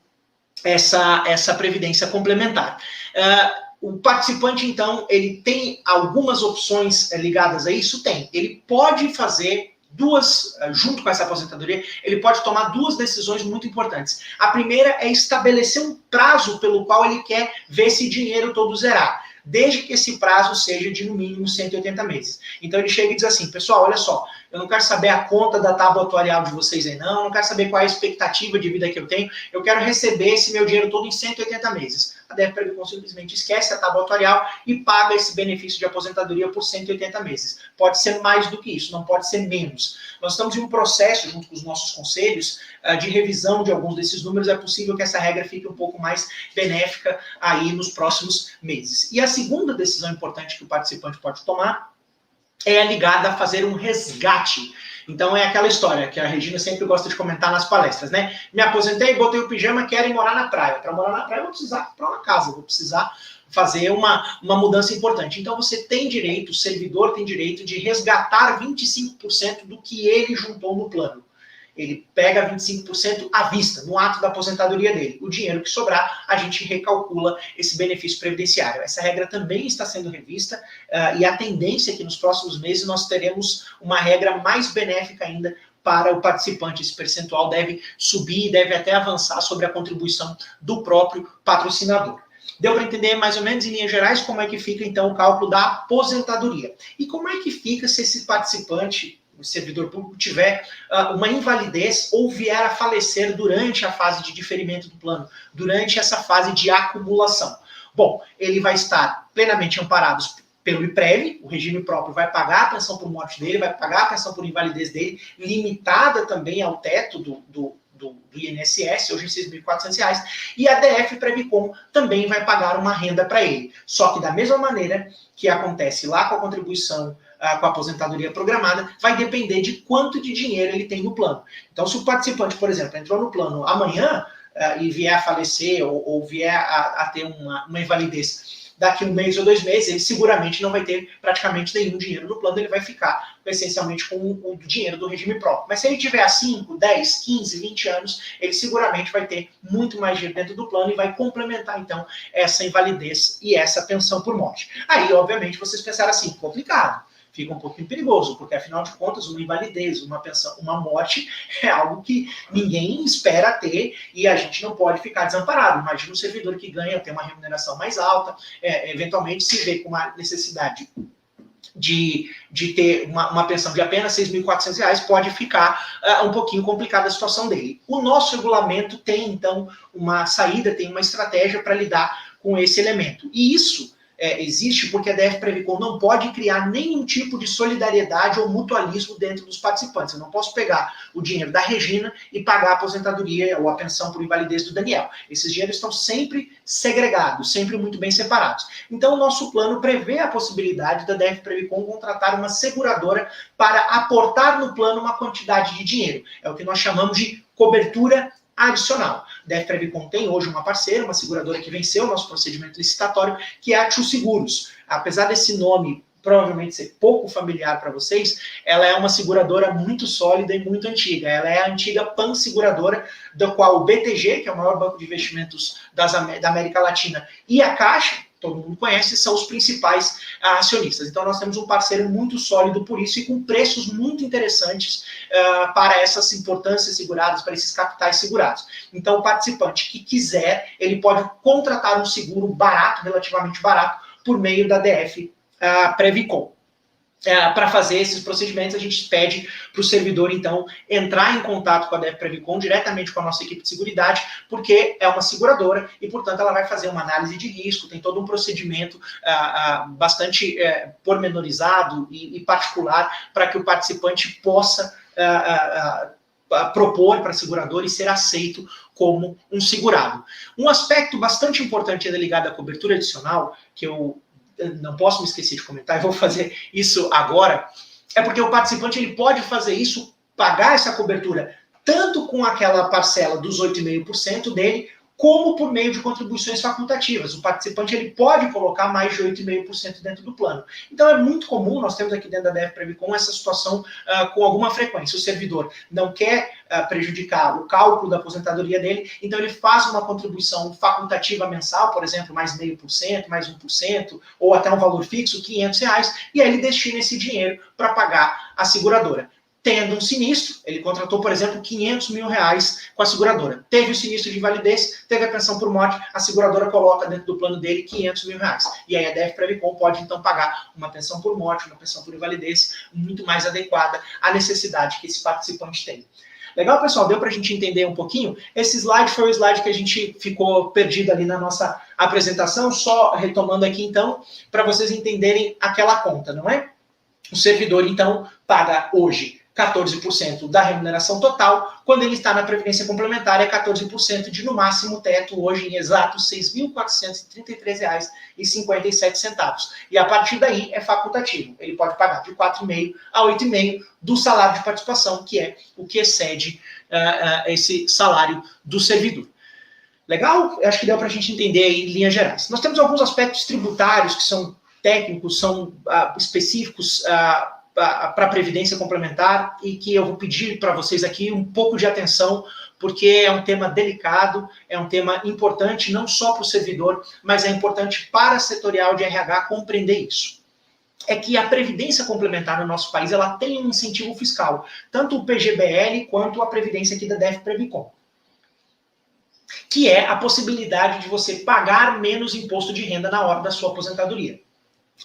essa previdência complementar. O participante, então, ele tem algumas opções ligadas a isso? Tem. Ele pode fazer junto com essa aposentadoria, ele pode tomar duas decisões muito importantes. A primeira é estabelecer um prazo pelo qual ele quer ver esse dinheiro todo zerar. desde que esse prazo seja de no mínimo 180 meses. Então ele chega e diz assim, pessoal, olha só, eu não quero saber a conta da tábua atuarial de vocês aí não, eu não quero saber qual é a expectativa de vida que eu tenho, eu quero receber esse meu dinheiro todo em 180 meses. A DF Previcon simplesmente esquece a tábua atuarial e paga esse benefício de aposentadoria por 180 meses. Pode ser mais do que isso, não pode ser menos. Nós estamos em um processo, junto com os nossos conselhos, de revisão de alguns desses números. É possível que essa regra fique um pouco mais benéfica aí nos próximos meses. E a segunda decisão importante que o participante pode tomar é ligada a fazer um resgate. Então é aquela história que a Regina sempre gosta de comentar nas palestras, né? Me aposentei, botei o pijama, quero ir morar na praia. Para morar na praia eu vou precisar comprar uma casa, vou precisar fazer uma mudança importante. Então você tem direito, o servidor tem direito de resgatar 25% do que ele juntou no plano. Ele pega 25% à vista, no ato da aposentadoria dele. O dinheiro que sobrar, a gente recalcula esse benefício previdenciário. Essa regra também está sendo revista e a tendência é que nos próximos meses nós teremos uma regra mais benéfica ainda para o participante. Esse percentual deve subir e deve até avançar sobre a contribuição do próprio patrocinador. Deu para entender mais ou menos em linhas gerais como é que fica então o cálculo da aposentadoria. E como é que fica se esse participante, o servidor público, tiver uma invalidez ou vier a falecer durante a fase de diferimento do plano, durante essa fase de acumulação? Bom, ele vai estar plenamente amparado pelo IPREV, o regime próprio vai pagar a pensão por morte dele, vai pagar a pensão por invalidez dele, limitada também ao teto do INSS, hoje em R$ 6.400, e a DF Previcon também vai pagar uma renda para ele. Só que da mesma maneira que acontece lá com a contribuição, com a aposentadoria programada, vai depender de quanto de dinheiro ele tem no plano. Então, se o participante, por exemplo, entrou no plano amanhã e vier a falecer ou vier a ter uma invalidez daqui 1 mês ou 2 meses, ele seguramente não vai ter praticamente nenhum dinheiro no plano, ele vai ficar essencialmente com o dinheiro do regime próprio. Mas se ele tiver há 5, 10, 15, 20 anos, ele seguramente vai ter muito mais dinheiro dentro do plano e vai complementar, então, essa invalidez e essa pensão por morte. Aí, obviamente, vocês pensaram assim, complicado. Fica um pouquinho perigoso, porque afinal de contas, uma invalidez, uma pensão, uma morte é algo que ninguém espera ter e a gente não pode ficar desamparado. Imagina um servidor que ganha, tem uma remuneração mais alta, eventualmente se vê com uma necessidade de ter uma pensão de apenas R$ 6.400, pode ficar um pouquinho complicada a situação dele. O nosso regulamento tem, então, uma saída, tem uma estratégia para lidar com esse elemento. E isso existe porque a DF Previcon não pode criar nenhum tipo de solidariedade ou mutualismo dentro dos participantes. Eu não posso pegar o dinheiro da Regina e pagar a aposentadoria ou a pensão por invalidez do Daniel. Esses dinheiros estão sempre segregados, sempre muito bem separados. Então, o nosso plano prevê a possibilidade da DF Previcon contratar uma seguradora para aportar no plano uma quantidade de dinheiro. É o que nós chamamos de cobertura adicional. A DF Previcon tem hoje uma parceira, uma seguradora que venceu o nosso procedimento licitatório, que é a Tchu Seguros. Apesar desse nome provavelmente ser pouco familiar para vocês, ela é uma seguradora muito sólida e muito antiga. Ela é a antiga PAN Seguradora, da qual o BTG, que é o maior banco de investimentos da América Latina, e a Caixa, todo mundo conhece, são os principais acionistas. Então nós temos um parceiro muito sólido por isso e com preços muito interessantes para essas importâncias seguradas, para esses capitais segurados. Então o participante que quiser, ele pode contratar um seguro barato, relativamente barato, por meio da DF Previcon. Para fazer esses procedimentos, a gente pede para o servidor, então, entrar em contato com a DF Previcon, diretamente com a nossa equipe de seguridade, porque é uma seguradora e, portanto, ela vai fazer uma análise de risco, tem todo um procedimento bastante pormenorizado e particular para que o participante possa propor para a seguradora e ser aceito como um segurado. Um aspecto bastante importante ligado à cobertura adicional, que eu não posso me esquecer de comentar, e vou fazer isso agora, é porque o participante ele pode fazer isso, pagar essa cobertura, tanto com aquela parcela dos 8,5% dele, como por meio de contribuições facultativas. O participante ele pode colocar mais de 8,5% dentro do plano. Então é muito comum, nós temos aqui dentro da DF Previcon essa situação com alguma frequência. O servidor não quer prejudicar o cálculo da aposentadoria dele, então ele faz uma contribuição facultativa mensal, por exemplo, mais 0,5%, mais 1%, ou até um valor fixo, R$ 500, e aí ele destina esse dinheiro para pagar a seguradora. tendo um sinistro, ele contratou, por exemplo, R$500 mil com a seguradora. Teve o sinistro de invalidez, teve a pensão por morte, a seguradora coloca dentro do plano dele R$500 mil. E aí a DF-Previcom pode, então, pagar uma pensão por morte, uma pensão por invalidez muito mais adequada à necessidade que esse participante tem. Legal, pessoal? Deu para a gente entender um pouquinho? Esse slide foi o slide que a gente ficou perdido ali na nossa apresentação, só retomando aqui, então, para vocês entenderem aquela conta, não é? O servidor, então, paga hoje 14% da remuneração total, quando ele está na Previdência Complementar é 14% de, no máximo, teto, hoje em exatos R$ 6.433,57. E a partir daí é facultativo. Ele pode pagar de 4,5% a 8,5% do salário de participação, que é o que excede esse salário do servidor. Legal? Eu acho que deu para a gente entender aí em linhas gerais. Nós temos alguns aspectos tributários que são técnicos, são específicos para a Previdência Complementar e que eu vou pedir para vocês aqui um pouco de atenção, porque é um tema delicado, é um tema importante não só para o servidor, mas é importante para a setorial de RH compreender isso. É que a Previdência Complementar no nosso país ela tem um incentivo fiscal, tanto o PGBL quanto a Previdência aqui da DF-Previcom, que é a possibilidade de você pagar menos imposto de renda na hora da sua aposentadoria.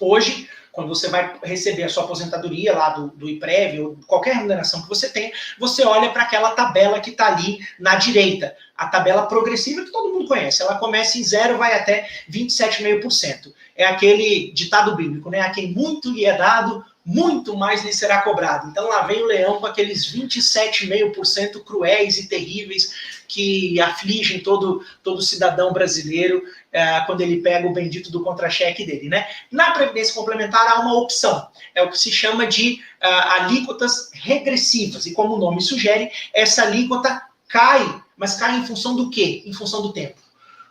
Hoje, quando você vai receber a sua aposentadoria lá do IPREV, ou qualquer remuneração que você tem, você olha para aquela tabela que está ali na direita, a tabela progressiva que todo mundo conhece. Ela começa em 0, vai até 27,5%. É aquele ditado bíblico, né? A quem muito lhe é dado, muito mais lhe será cobrado. Então lá vem o leão com aqueles 27,5% cruéis e terríveis que afligem todo cidadão brasileiro quando ele pega o bendito do contra-cheque dele, né? Na Previdência Complementar há uma opção, é o que se chama de alíquotas regressivas, e como o nome sugere, essa alíquota cai, mas cai em função do quê? Em função do tempo.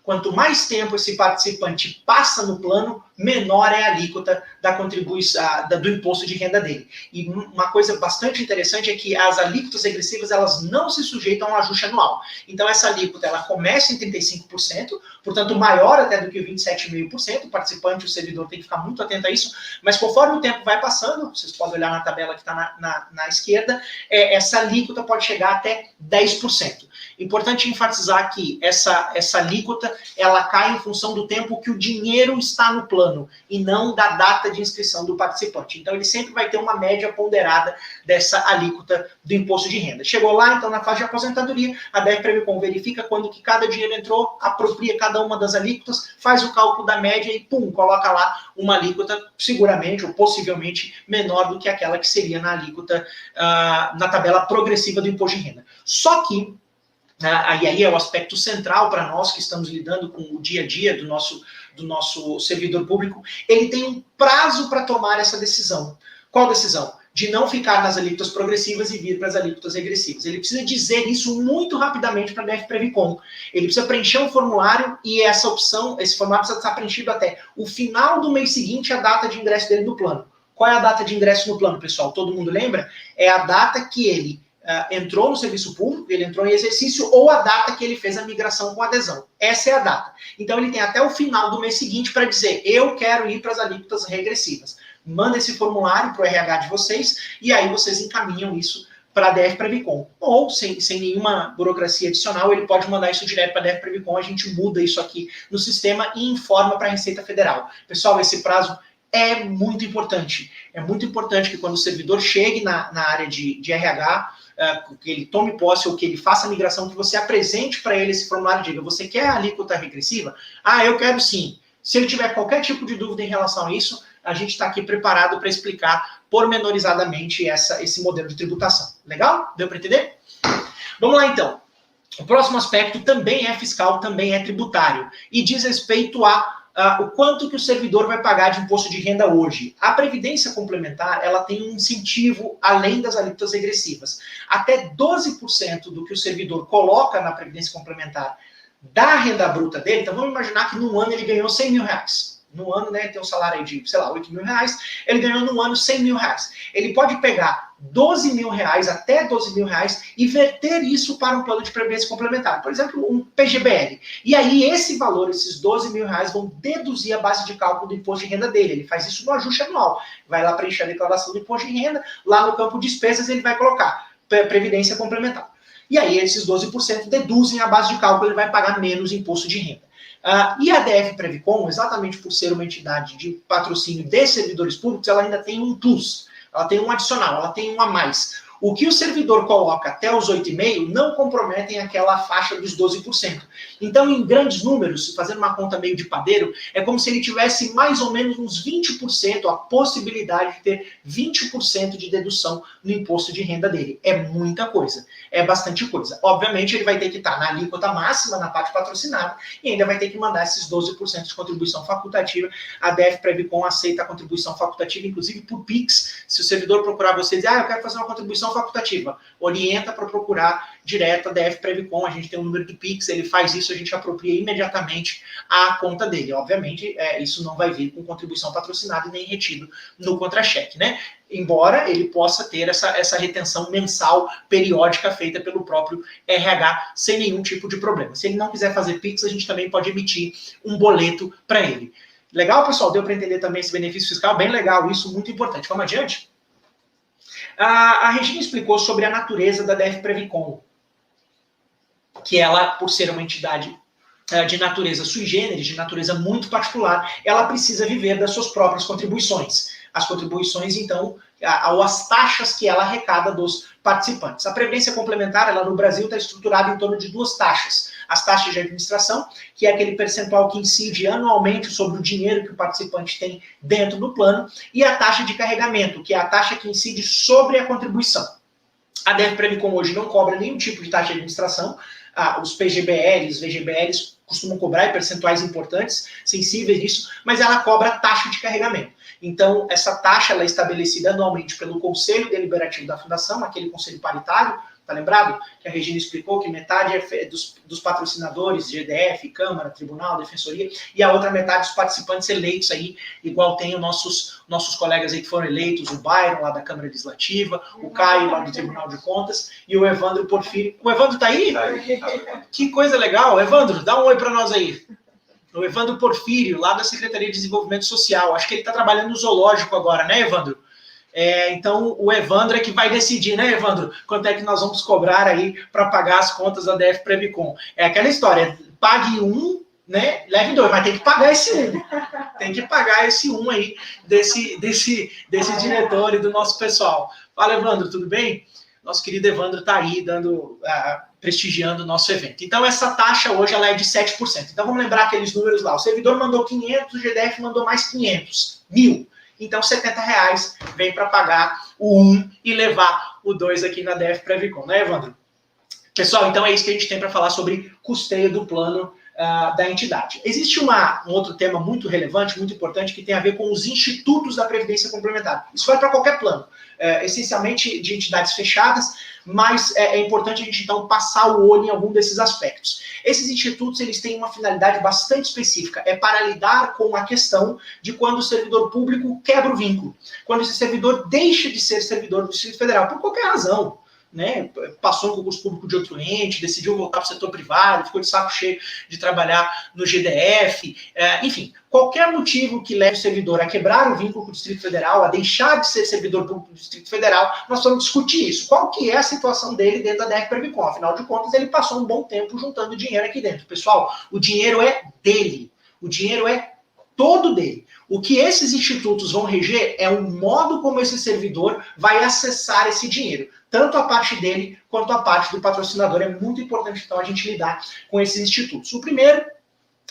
Quanto mais tempo esse participante passa no plano, menor é a alíquota da contribuição do imposto de renda dele. E uma coisa bastante interessante é que as alíquotas regressivas elas não se sujeitam a um ajuste anual. Então essa alíquota ela começa em 35%, portanto maior até do que o 27,5%. O participante, o servidor tem que ficar muito atento a isso, mas conforme o tempo vai passando, vocês podem olhar na tabela que está na esquerda, essa alíquota pode chegar até 10%. Importante enfatizar que essa alíquota ela cai em função do tempo que o dinheiro está no plano e não da data de inscrição do participante. Então ele sempre vai ter uma média ponderada dessa alíquota do imposto de renda. Chegou lá, então na fase de aposentadoria, a DF-Previcom verifica quando que cada dinheiro entrou, apropria cada uma das alíquotas, faz o cálculo da média e pum, coloca lá uma alíquota seguramente ou possivelmente menor do que aquela que seria na alíquota na tabela progressiva do imposto de renda. Só que e aí é o aspecto central para nós que estamos lidando com o dia a dia do nosso servidor público, ele tem um prazo para tomar essa decisão. Qual decisão? De não ficar nas alíquotas progressivas e vir para as alíquotas regressivas. Ele precisa dizer isso muito rapidamente para a DF-Previcom. Ele precisa preencher um formulário e esse formulário precisa estar preenchido até o final do mês seguinte, a data de ingresso dele no plano. Qual é a data de ingresso no plano, pessoal? Todo mundo lembra? É a data que ele entrou no serviço público, ele entrou em exercício, ou a data que ele fez a migração com adesão. Essa é a data. Então ele tem até o final do mês seguinte para dizer, eu quero ir para as alíquotas regressivas. Manda esse formulário para o RH de vocês, e aí vocês encaminham isso para a DF-Previcom. Ou, sem nenhuma burocracia adicional, ele pode mandar isso direto para a DF-Previcom, a gente muda isso aqui no sistema e informa para a Receita Federal. Pessoal, esse prazo é muito importante. É muito importante que quando o servidor chegue na área de RH, que ele tome posse ou que ele faça a migração, que você apresente para ele esse formulário e diga, você quer a alíquota regressiva? Ah, eu quero sim. Se ele tiver qualquer tipo de dúvida em relação a isso, a gente está aqui preparado para explicar pormenorizadamente esse modelo de tributação. Legal? Deu para entender? Vamos lá então. O próximo aspecto também é fiscal, também é tributário e diz respeito o quanto que o servidor vai pagar de imposto de renda hoje. A Previdência Complementar, ela tem um incentivo além das alíquotas regressivas. Até 12% do que o servidor coloca na Previdência Complementar da renda bruta dele, então vamos imaginar que num ano ele ganhou R$100 mil. no ano, né, tem um salário aí de, sei lá, 8 mil reais, ele ganhou no ano 100 mil reais. Ele pode pegar 12 mil reais, até 12 mil reais, e verter isso para um plano de previdência complementar. Por exemplo, um PGBL. E aí, esse valor, esses 12 mil reais, vão deduzir a base de cálculo do imposto de renda dele. Ele faz isso no ajuste anual. Vai lá preencher a declaração do imposto de renda, lá no campo despesas ele vai colocar previdência complementar. E aí, esses 12% deduzem a base de cálculo, ele vai pagar menos imposto de renda. E a DF Previcon, exatamente por ser uma entidade de patrocínio de servidores públicos, ela ainda tem um plus, ela tem um adicional, ela tem um a mais. O que o servidor coloca até os 8,5% não comprometem aquela faixa dos 12%. Então, em grandes números, fazendo uma conta meio de padeiro, é como se ele tivesse mais ou menos uns 20%, a possibilidade de ter 20% de dedução no imposto de renda dele. É muita coisa, é bastante coisa. Obviamente, ele vai ter que estar na alíquota máxima, na parte patrocinada, e ainda vai ter que mandar esses 12% de contribuição facultativa. A DF Previcon aceita a contribuição facultativa, inclusive por Pix. Se o servidor procurar você e dizer, eu quero fazer uma contribuição facultativa, orienta para procurar direto a DF Previcon, a gente tem um número do Pix, ele faz isso, a gente apropria imediatamente a conta dele. Obviamente, isso não vai vir com contribuição patrocinada e nem retido no contra-cheque, né? Embora ele possa ter essa retenção mensal, periódica, feita pelo próprio RH, sem nenhum tipo de problema. Se ele não quiser fazer Pix, a gente também pode emitir um boleto para ele. Legal, pessoal? Deu para entender também esse benefício fiscal? Bem legal, isso muito importante. Vamos adiante? A Regina explicou sobre a natureza da DF Previcon, que ela, por ser uma entidade de natureza sui generis, de natureza muito particular, ela precisa viver das suas próprias contribuições. As contribuições, então, ou as taxas que ela arrecada dos participantes. A Previdência Complementar, ela no Brasil está estruturada em torno de duas taxas. As taxas de administração, que é aquele percentual que incide anualmente sobre o dinheiro que o participante tem dentro do plano, e a taxa de carregamento, que é a taxa que incide sobre a contribuição. A DF Previcon hoje não cobra nenhum tipo de taxa de administração. Os PGBLs, VGBLs costumam cobrar percentuais importantes, sensíveis nisso, mas ela cobra a taxa de carregamento. Então, essa taxa ela é estabelecida anualmente pelo Conselho Deliberativo da Fundação, aquele conselho paritário, tá lembrado? Que a Regina explicou que metade é dos patrocinadores, GDF, Câmara, Tribunal, Defensoria, e a outra metade dos participantes eleitos aí, igual tem os nossos colegas aí que foram eleitos, o Byron, lá da Câmara Legislativa, o Caio, lá do Tribunal de Contas, e o Evandro Porfírio. O Evandro tá aí? Tá aí. Que coisa legal. Evandro, dá um oi para nós aí. O Evandro Porfírio, lá da Secretaria de Desenvolvimento Social. Acho que ele está trabalhando no zoológico agora, né, Evandro? Então, o Evandro é que vai decidir, né, Evandro? Quanto é que nós vamos cobrar aí para pagar as contas da DF Previcon. É aquela história, pague um, né, leve dois, mas tem que pagar esse um. Tem que pagar esse um aí desse diretor e do nosso pessoal. Fala, Evandro, tudo bem? Nosso querido Evandro está aí prestigiando o nosso evento. Então, essa taxa hoje ela é de 7%. Então, vamos lembrar aqueles números lá. O servidor mandou 500, o GDF mandou mais 500, 1.000. Então, R$70 vem para pagar o 1 e levar o 2 aqui na DF Previcon, né, Evandro? Pessoal, então é isso que a gente tem para falar sobre custeio do plano da entidade. Existe um outro tema muito relevante, muito importante, que tem a ver com os institutos da Previdência Complementar. Isso vai para qualquer plano, essencialmente de entidades fechadas, mas é importante a gente, então, passar o olho em algum desses aspectos. Esses institutos, eles têm uma finalidade bastante específica, é para lidar com a questão de quando o servidor público quebra o vínculo, quando esse servidor deixa de ser servidor do Distrito Federal, por qualquer razão, né, passou no concurso público de outro ente, decidiu voltar para o setor privado, ficou de saco cheio de trabalhar no GDF, enfim, qualquer motivo que leve o servidor a quebrar o vínculo com o Distrito Federal, a deixar de ser servidor público do Distrito Federal, nós vamos discutir isso. Qual que é a situação dele dentro da DF Previcon? Afinal de contas, ele passou um bom tempo juntando dinheiro aqui dentro. Pessoal, o dinheiro é dele, o dinheiro é todo dele. O que esses institutos vão reger é o modo como esse servidor vai acessar esse dinheiro. Tanto a parte dele quanto a parte do patrocinador. É muito importante, então, a gente lidar com esses institutos. O primeiro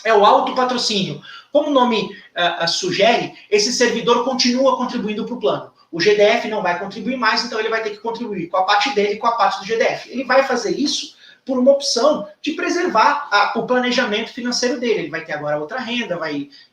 é o autopatrocínio. Como o nome sugere, esse servidor continua contribuindo para o plano. O GDF não vai contribuir mais, então ele vai ter que contribuir com a parte dele e com a parte do GDF. Ele vai fazer isso por uma opção de preservar o planejamento financeiro dele. Ele vai ter agora outra renda,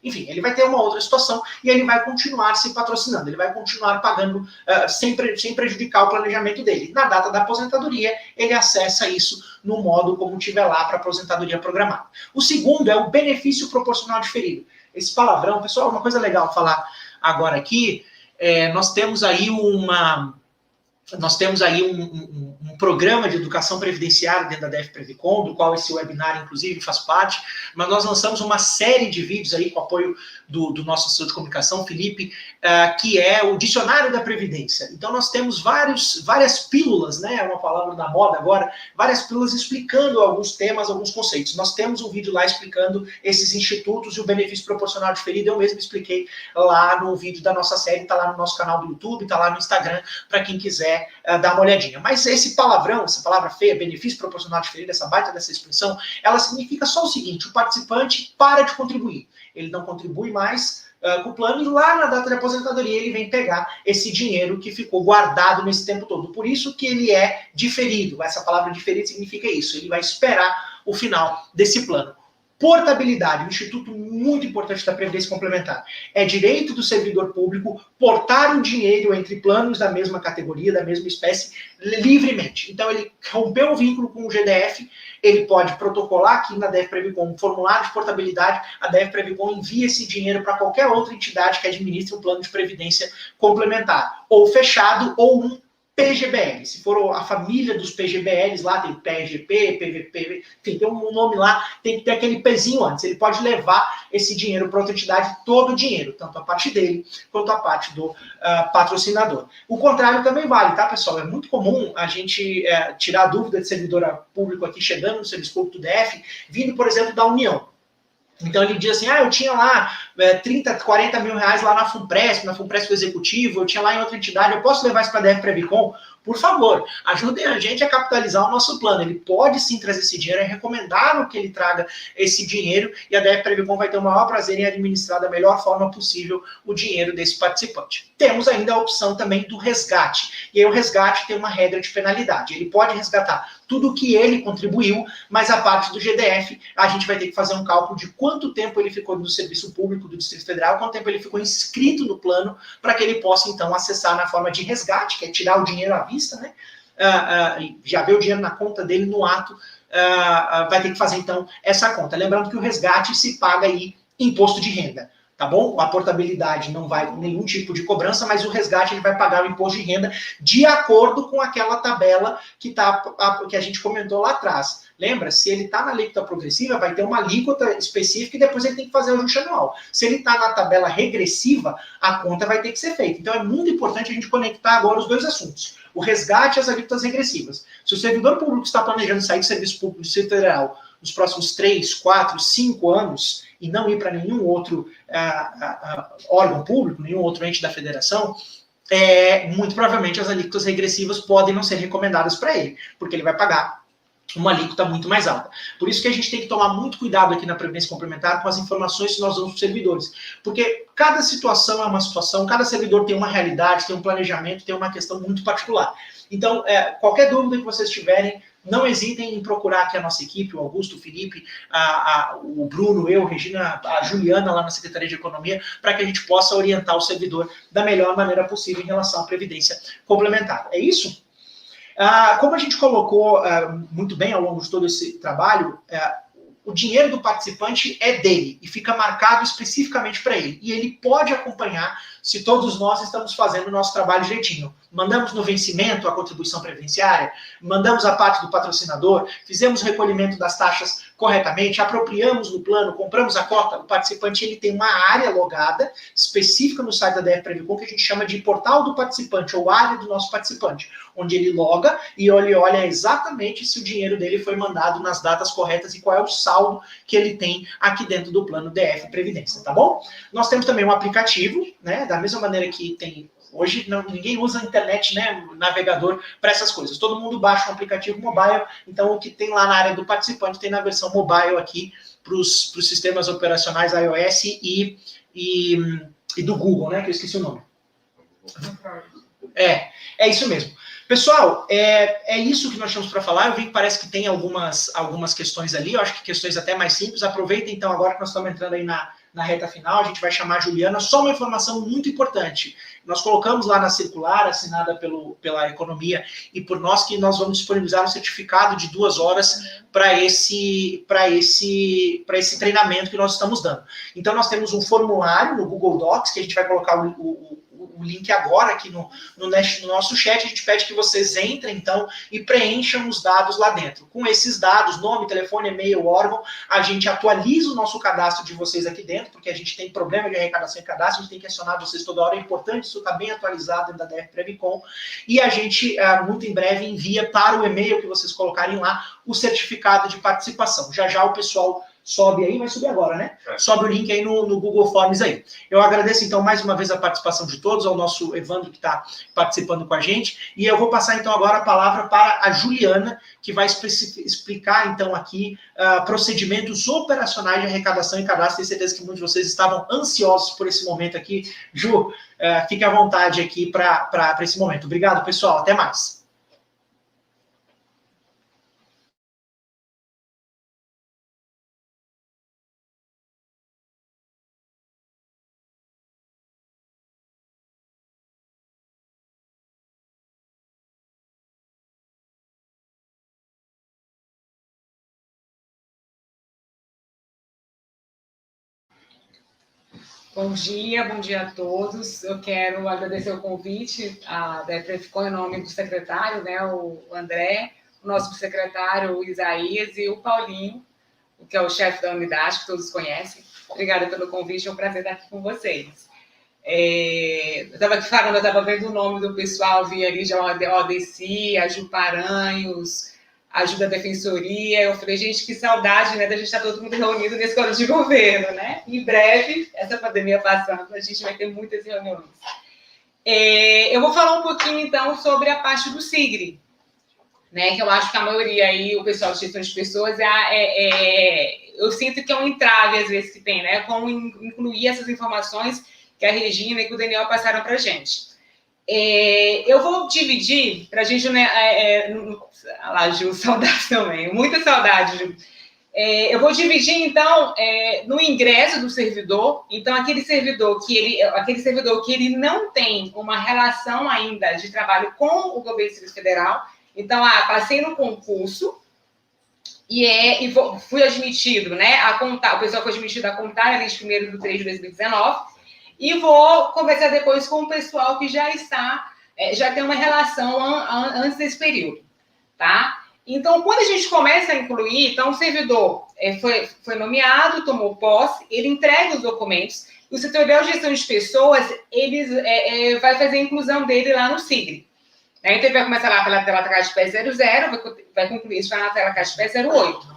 enfim, ele vai ter uma outra situação e ele vai continuar se patrocinando, ele vai continuar pagando sem prejudicar o planejamento dele. Na data da aposentadoria, ele acessa isso no modo como tiver lá para aposentadoria programada. O segundo é o benefício proporcional diferido. esse palavrão, pessoal, uma coisa legal falar agora aqui, nós temos aí um programa de educação previdenciária dentro da DF Previcon, do qual esse webinar, inclusive, faz parte, mas nós lançamos uma série de vídeos aí com apoio do nosso assessor de comunicação, Felipe, que é o Dicionário da Previdência. Então, nós temos várias pílulas, né, é uma palavra da moda agora, várias pílulas explicando alguns temas, alguns conceitos. Nós temos um vídeo lá explicando esses institutos e o benefício proporcional diferido, eu mesmo expliquei lá no vídeo da nossa série, está lá no nosso canal do YouTube, está lá no Instagram, para quem quiser dar uma olhadinha. Mas esse palavrão, essa palavra feia, benefício proporcional diferido, essa baita dessa expressão, ela significa só o seguinte: o participante para de contribuir. Ele não contribui mais com o plano, e lá na data de aposentadoria ele vem pegar esse dinheiro que ficou guardado nesse tempo todo. Por isso que ele é diferido. Essa palavra diferido significa isso. Ele vai esperar o final desse plano. Portabilidade, um instituto muito importante da Previdência Complementar. É direito do servidor público portar o dinheiro entre planos da mesma categoria, da mesma espécie, livremente. Então, ele rompeu o vínculo com o GDF, ele pode protocolar aqui na DF Previcon um formulário de portabilidade, a DF Previcon envia esse dinheiro para qualquer outra entidade que administre um plano de previdência complementar, ou fechado, ou um PGBL. Se for a família dos PGBLs, lá tem PGP, PVP, enfim, tem um nome lá, tem que ter aquele pezinho antes. Ele pode levar esse dinheiro para outra entidade, todo o dinheiro, tanto a parte dele quanto a parte do patrocinador. O contrário também vale, tá, pessoal? É muito comum a gente tirar a dúvida de servidor público aqui, chegando no serviço público do DF, vindo, por exemplo, da União. Então ele diz assim, eu tinha lá 30, 40 mil reais lá na FUNPRESP do Executivo, eu tinha lá em outra entidade, eu posso levar isso para a DF Previcon? Por favor, ajudem a gente a capitalizar o nosso plano. Ele pode sim trazer esse dinheiro, é recomendável que ele traga esse dinheiro, e a DF Previcon vai ter o maior prazer em administrar da melhor forma possível o dinheiro desse participante. Temos ainda a opção também do resgate, e aí o resgate tem uma regra de penalidade. Ele pode resgatar tudo o que ele contribuiu, mas a parte do GDF, a gente vai ter que fazer um cálculo de quanto tempo ele ficou no serviço público do Distrito Federal, quanto tempo ele ficou inscrito no plano, para que ele possa, então, acessar na forma de resgate, que é tirar o dinheiro à vista, né? Já vê o dinheiro na conta dele no ato, vai ter que fazer, então, essa conta. Lembrando que o resgate se paga aí imposto de renda. Tá bom? A portabilidade não vai nenhum tipo de cobrança, mas o resgate ele vai pagar o imposto de renda de acordo com aquela tabela que a gente comentou lá atrás. Lembra? Se ele está na alíquota progressiva, vai ter uma alíquota específica e depois ele tem que fazer o ajuste anual. Se ele está na tabela regressiva, a conta vai ter que ser feita. Então é muito importante a gente conectar agora os dois assuntos. O resgate e as alíquotas regressivas. Se o servidor público está planejando sair do serviço público do Distrito Federal nos próximos 3, 4, 5 anos e não ir para nenhum outro órgão público, nenhum outro ente da federação, muito provavelmente as alíquotas regressivas podem não ser recomendadas para ele, porque ele vai pagar uma alíquota muito mais alta. Por isso que a gente tem que tomar muito cuidado aqui na Previdência Complementar com as informações que nós damos para os servidores, porque cada situação é uma situação, cada servidor tem uma realidade, tem um planejamento, tem uma questão muito particular. Então, qualquer dúvida que vocês tiverem, não hesitem em procurar aqui a nossa equipe, o Augusto, o Felipe, o Bruno, eu, Regina, a Juliana lá na Secretaria de Economia, para que a gente possa orientar o servidor da melhor maneira possível em relação à Previdência Complementar. É isso? Como a gente colocou muito bem ao longo de todo esse trabalho, o dinheiro do participante é dele e fica marcado especificamente para ele. E ele pode acompanhar se todos nós estamos fazendo o nosso trabalho direitinho. Mandamos no vencimento a contribuição previdenciária, mandamos a parte do patrocinador, fizemos o recolhimento das taxas corretamente, apropriamos no plano, compramos a cota. O participante ele tem uma área logada específica no site da DF Previcon que a gente chama de portal do participante, ou área do nosso participante, onde ele loga e ele olha exatamente se o dinheiro dele foi mandado nas datas corretas e qual é o saldo que ele tem aqui dentro do plano DF Previdência, tá bom? Nós temos também um aplicativo, né, da mesma maneira que tem. Hoje ninguém usa a internet, né, navegador para essas coisas. Todo mundo baixa um aplicativo mobile, então o que tem lá na área do participante tem na versão mobile aqui para os sistemas operacionais iOS e do Google, né, que eu esqueci o nome. É isso mesmo. Pessoal, é isso que nós tínhamos para falar. Eu vi que parece que tem algumas questões ali, eu acho que questões até mais simples. Aproveitem então agora que nós estamos entrando aí na na reta final, a gente vai chamar a Juliana. Só uma informação muito importante. Nós colocamos lá na circular, assinada pela Economia e por nós, que nós vamos disponibilizar um certificado de 2 horas para esse treinamento que nós estamos dando. Então, nós temos um formulário no Google Docs, que a gente vai colocar o link agora aqui no nosso chat. A gente pede que vocês entrem, então, e preencham os dados lá dentro. Com esses dados, nome, telefone, e-mail, órgão, a gente atualiza o nosso cadastro de vocês aqui dentro, porque a gente tem problema de arrecadação e cadastro, a gente tem que acionar vocês toda hora, é importante isso está bem atualizado dentro da DR Previcon, e a gente, muito em breve, envia para o e-mail que vocês colocarem lá o certificado de participação. Já já o pessoal sobe aí, vai subir agora, né? Sobe o link aí no Google Forms aí. Eu agradeço, então, mais uma vez a participação de todos, ao nosso Evandro que está participando com a gente, e eu vou passar, então, agora a palavra para a Juliana, que vai explicar, então, aqui procedimentos operacionais de arrecadação e cadastro. Tenho certeza que muitos de vocês estavam ansiosos por esse momento aqui. Ju, fique à vontade aqui para esse momento. Obrigado, pessoal. Até mais. Bom dia a todos. Eu quero agradecer o convite da Previcon em nome do secretário, né, o André, o nosso secretário, o Isaías, e o Paulinho, que é o chefe da unidade, que todos conhecem. Obrigada pelo convite, é um prazer estar aqui com vocês. Eu estava aqui falando, eu estava vendo o nome do pessoal, vi ali já a ODC, a Ju Paranhos, a Ajuda Defensoria. Eu falei, gente, que saudade, né, da gente estar todo mundo reunido nesse quadro de governo, né? Em breve, essa pandemia passando, a gente vai ter muitas reuniões. Eu vou falar um pouquinho, então, sobre a parte do SIGRE, né, que eu acho que a maioria aí, o pessoal de gestão de pessoas, eu sinto que é um entrave, às vezes, que tem, né? Como incluir essas informações que a Regina e que o Daniel passaram para a gente. Eu vou dividir, para a gente, né, lá, Gil, saudade também, muita saudade, Gil. Eu vou dividir, então, no ingresso do servidor. Então, aquele servidor que ele não tem uma relação ainda de trabalho com o governo federal. Então, passei no concurso fui admitido, né, a contar, o pessoal foi admitido a contar ali de 1º de 2019, e vou conversar depois com o pessoal que já tem uma relação antes desse período, tá? Então, quando a gente começa a incluir, então o servidor foi nomeado, tomou posse, ele entrega os documentos, e o setorial de gestão de pessoas, vai fazer a inclusão dele lá no SIGRE. Então, ele vai começar lá pela tela CASPE 00, vai concluir isso na tela CASPE 08.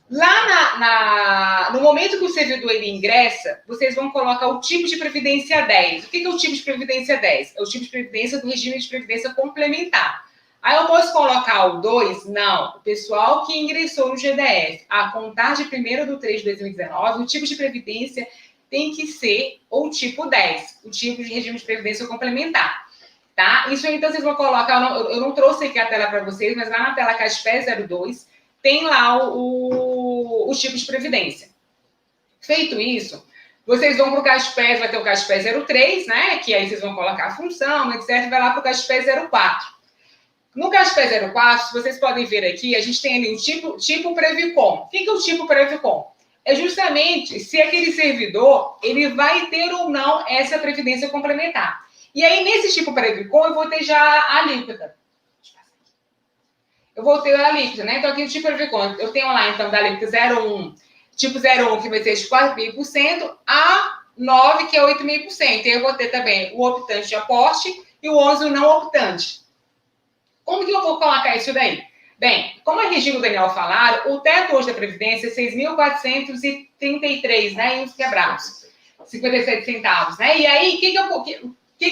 Lá no momento que o servidor ele ingressa, vocês vão colocar o tipo de previdência 10. O que é o tipo de previdência 10? É o tipo de previdência do regime de previdência complementar. Aí eu posso colocar o 2? Não. O pessoal que ingressou no GDF a contar de 1º de 2019, o tipo de previdência tem que ser o tipo 10, o tipo de regime de previdência complementar. Tá? Isso aí, então, vocês vão colocar... Eu não trouxe aqui a tela para vocês, mas lá na tela CASPE 02 tem lá o tipo de previdência. Feito isso, vocês vão para o CASPE, vai ter o CASPE 03, né? Que aí vocês vão colocar a função, etc. Vai lá para o CASPE 04. No CASPE 04, vocês podem ver aqui, a gente tem ali o tipo Previcon. O que é o tipo Previcon? É justamente se aquele servidor ele vai ter ou não essa previdência complementar. E aí, nesse tipo Previcon, eu vou ter já a alíquota. Eu vou ter a alíquota, né? Então, aqui no tipo Previcon, eu tenho lá, então, da alíquota 01, tipo 01, que vai ser de 4,5%, a 9, que é 8,5%. E eu vou ter também o optante de aporte e o 11, o não optante. Como que eu vou colocar isso daí? Bem, como a Regina e o Daniel falaram, o teto hoje da Previdência é 6.433, né? E uns quebrados. 57 centavos, né? E aí, o que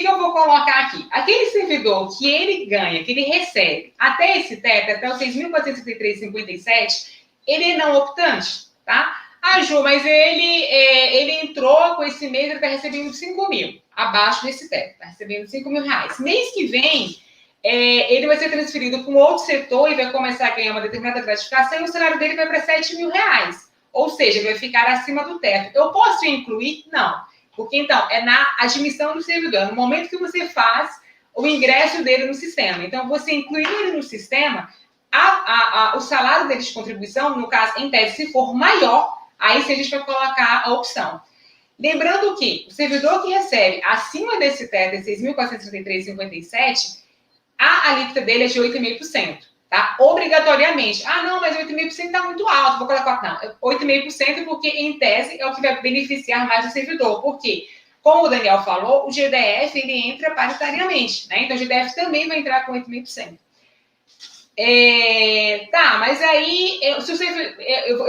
eu vou colocar aqui? Aquele servidor que ele ganha, que ele recebe, até esse teto, até os 6.433,57, ele é não optante, tá? Ah, Ju, mas ele entrou com esse mês, ele está recebendo 5 mil, abaixo desse teto, está recebendo 5 mil reais. Mês que vem, ele vai ser transferido para um outro setor e vai começar a ganhar uma determinada gratificação e o salário dele vai para 7 mil reais. ou seja, ele vai ficar acima do teto. Eu posso incluir? Não. Porque, então, é na admissão do servidor, no momento que você faz o ingresso dele no sistema. Então, você incluindo ele no sistema, o salário dele de contribuição, no caso, em tese, se for maior, aí sim a gente vai colocar a opção. Lembrando que o servidor que recebe acima desse teto, 6.433,57, a alíquota dele é de 8,5%, tá? Obrigatoriamente. Ah, não, mas 8,5% está muito alto, vou colocar... Não, 8,5% porque, em tese, é o que vai beneficiar mais o servidor. Por quê? Como o Daniel falou, o GDF, ele entra paritariamente, né? Então, o GDF também vai entrar com 8,5%. Tá, mas aí eu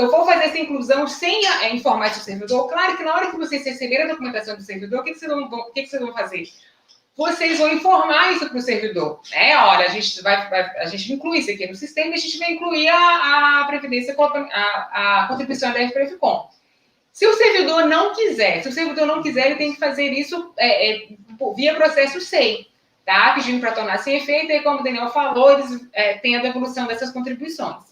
vou fazer essa inclusão sem informar esse servidor. Claro que na hora que vocês receberem a documentação do servidor, o que vocês vão fazer? Vocês vão informar isso para o servidor, né? Olha, a gente inclui isso aqui no sistema e a gente vai incluir a previdência, a contribuição da FPREVICOM. Se o servidor não quiser, ele tem que fazer isso via processo SEI. Tá? Pedindo para tornar sem efeito, e como o Daniel falou, eles têm a devolução dessas contribuições.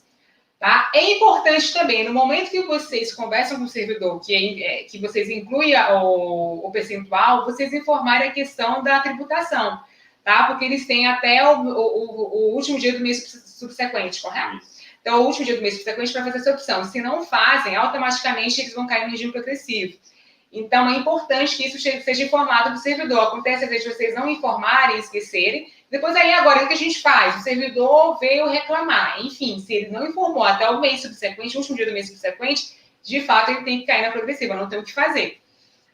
Tá? É importante também, no momento que vocês conversam com o servidor, que vocês incluem o percentual, vocês informarem a questão da tributação, tá? Porque eles têm até o último dia do mês subsequente, correto? Então, o último dia do mês subsequente para fazer essa opção. Se não fazem, automaticamente eles vão cair no regime progressivo. Então, é importante que isso seja informado para o servidor. Acontece, às vezes, vocês não informarem, esquecerem. Depois, aí, agora, o que a gente faz? O servidor veio reclamar. Enfim, se ele não informou até o mês subsequente, o último dia do mês subsequente, de fato, ele tem que cair na progressiva. Não tem o que fazer.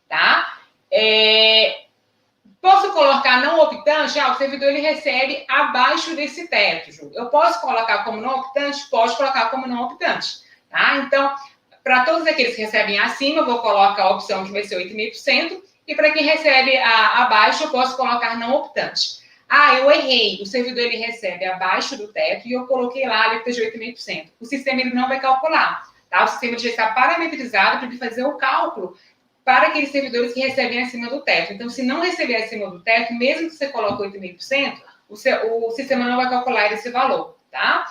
Tá? Posso colocar não optante? O servidor ele recebe abaixo desse teto, Ju. Eu posso colocar como não optante? Pode colocar como não optante. Tá? Então... Para todos aqueles que recebem acima, eu vou colocar a opção que vai ser 8,5%. E para quem recebe abaixo, eu posso colocar não optante. Ah, eu errei. O servidor ele recebe abaixo do teto e eu coloquei lá a alíquota de 8,5%. O sistema ele não vai calcular. Tá? O sistema já está parametrizado para ele fazer o cálculo para aqueles servidores que recebem acima do teto. Então, se não receber acima do teto, mesmo que você coloque 8,5%, o sistema não vai calcular esse valor. Tá?